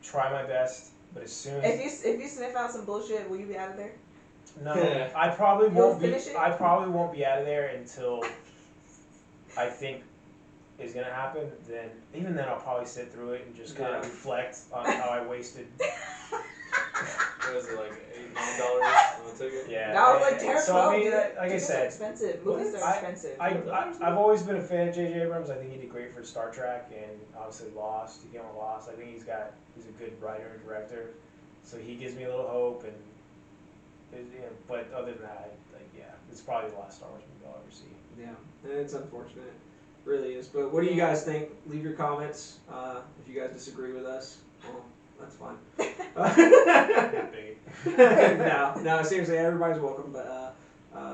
try my best. But as soon as If you sniff out some bullshit, will you be out of there? no, Yeah. I probably You'll won't be. finish it? I probably won't be out of there until I think is gonna happen. Then even then, I'll probably sit through it and just kind of Yeah. reflect on how I wasted. What is it, like $8-9 on a ticket? Yeah. That was like 10 or 12. So I mean, dude. like I Tickets are said, expensive. Movies are expensive. I've always been a fan of J.J. Abrams. I think he did great for Star Trek and obviously Lost. He came on Lost. I think he's a good writer and director. So he gives me a little hope. And but other than that, it's probably the last Star Wars movie I'll ever see. Yeah, and it's unfortunate. It really is. But what do you guys think? Leave your comments. If you guys disagree with us, well, that's fine. No, seriously, everybody's welcome. But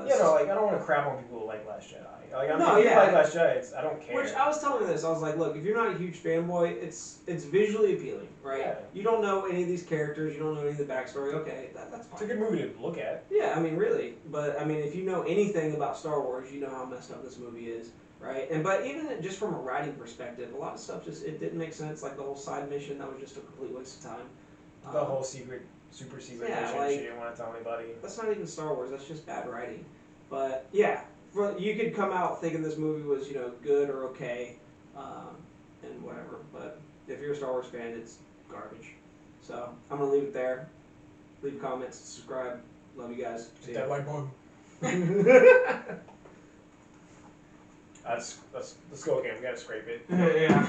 Yeah, no, like I don't want to crap on people who like Last Jedi. Like No, if people yeah. like Last Jedi, I don't care. which I was telling this, I was like, look, if you're not a huge fanboy, it's visually appealing, right? Yeah. You don't know any of these characters, you don't know any of the backstory. Okay, that's It's a fine. good movie to look at. Yeah, I mean, really. But I mean, if you know anything about Star Wars, you know how messed up this movie is, right? But even just from a writing perspective, a lot of stuff it didn't make sense. Like the whole side mission, that was just a complete waste of time. The whole super secret yeah, mission, like- she didn't want to tell anybody. That's not even Star Wars. That's just bad writing. But yeah, you could come out thinking this movie was good or okay, and whatever. But if you're a Star Wars fan, it's garbage. So I'm gonna leave it there. Leave comments, subscribe. Love you guys. See ya. like button. Let's go again. We gotta scrape it. Yeah.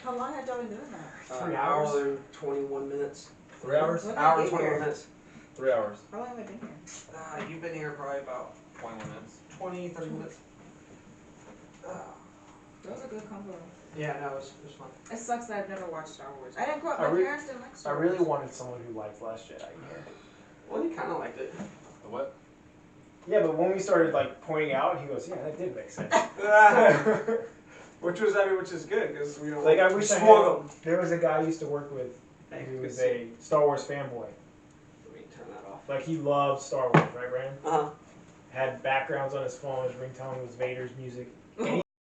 How long had y'all been doing that? 3 Hour hours? and 21 minutes. 3 hours? When did Hour I and get 21 here? minutes. 3 hours. How long have I been here? You've been here probably about 21 minutes. 20, 30 minutes. That was a good combo. Yeah, no, it was fun. It sucks that I've never watched Star Wars. I didn't grow up. I My re- parents didn't like I Star really Wars. wanted someone who liked Last Jedi here. Well, you kind of liked it. The what? Yeah, but when we started like pointing out, he goes, "Yeah, that did make sense." Which is good because we don't. Like I wish I spoil had, there was a guy I used to work with them. who was a Star Wars fanboy. Let me turn that off. Like he loved Star Wars, right, Brandon? Uh huh. Had backgrounds on his phone. His ringtone was Vader's music.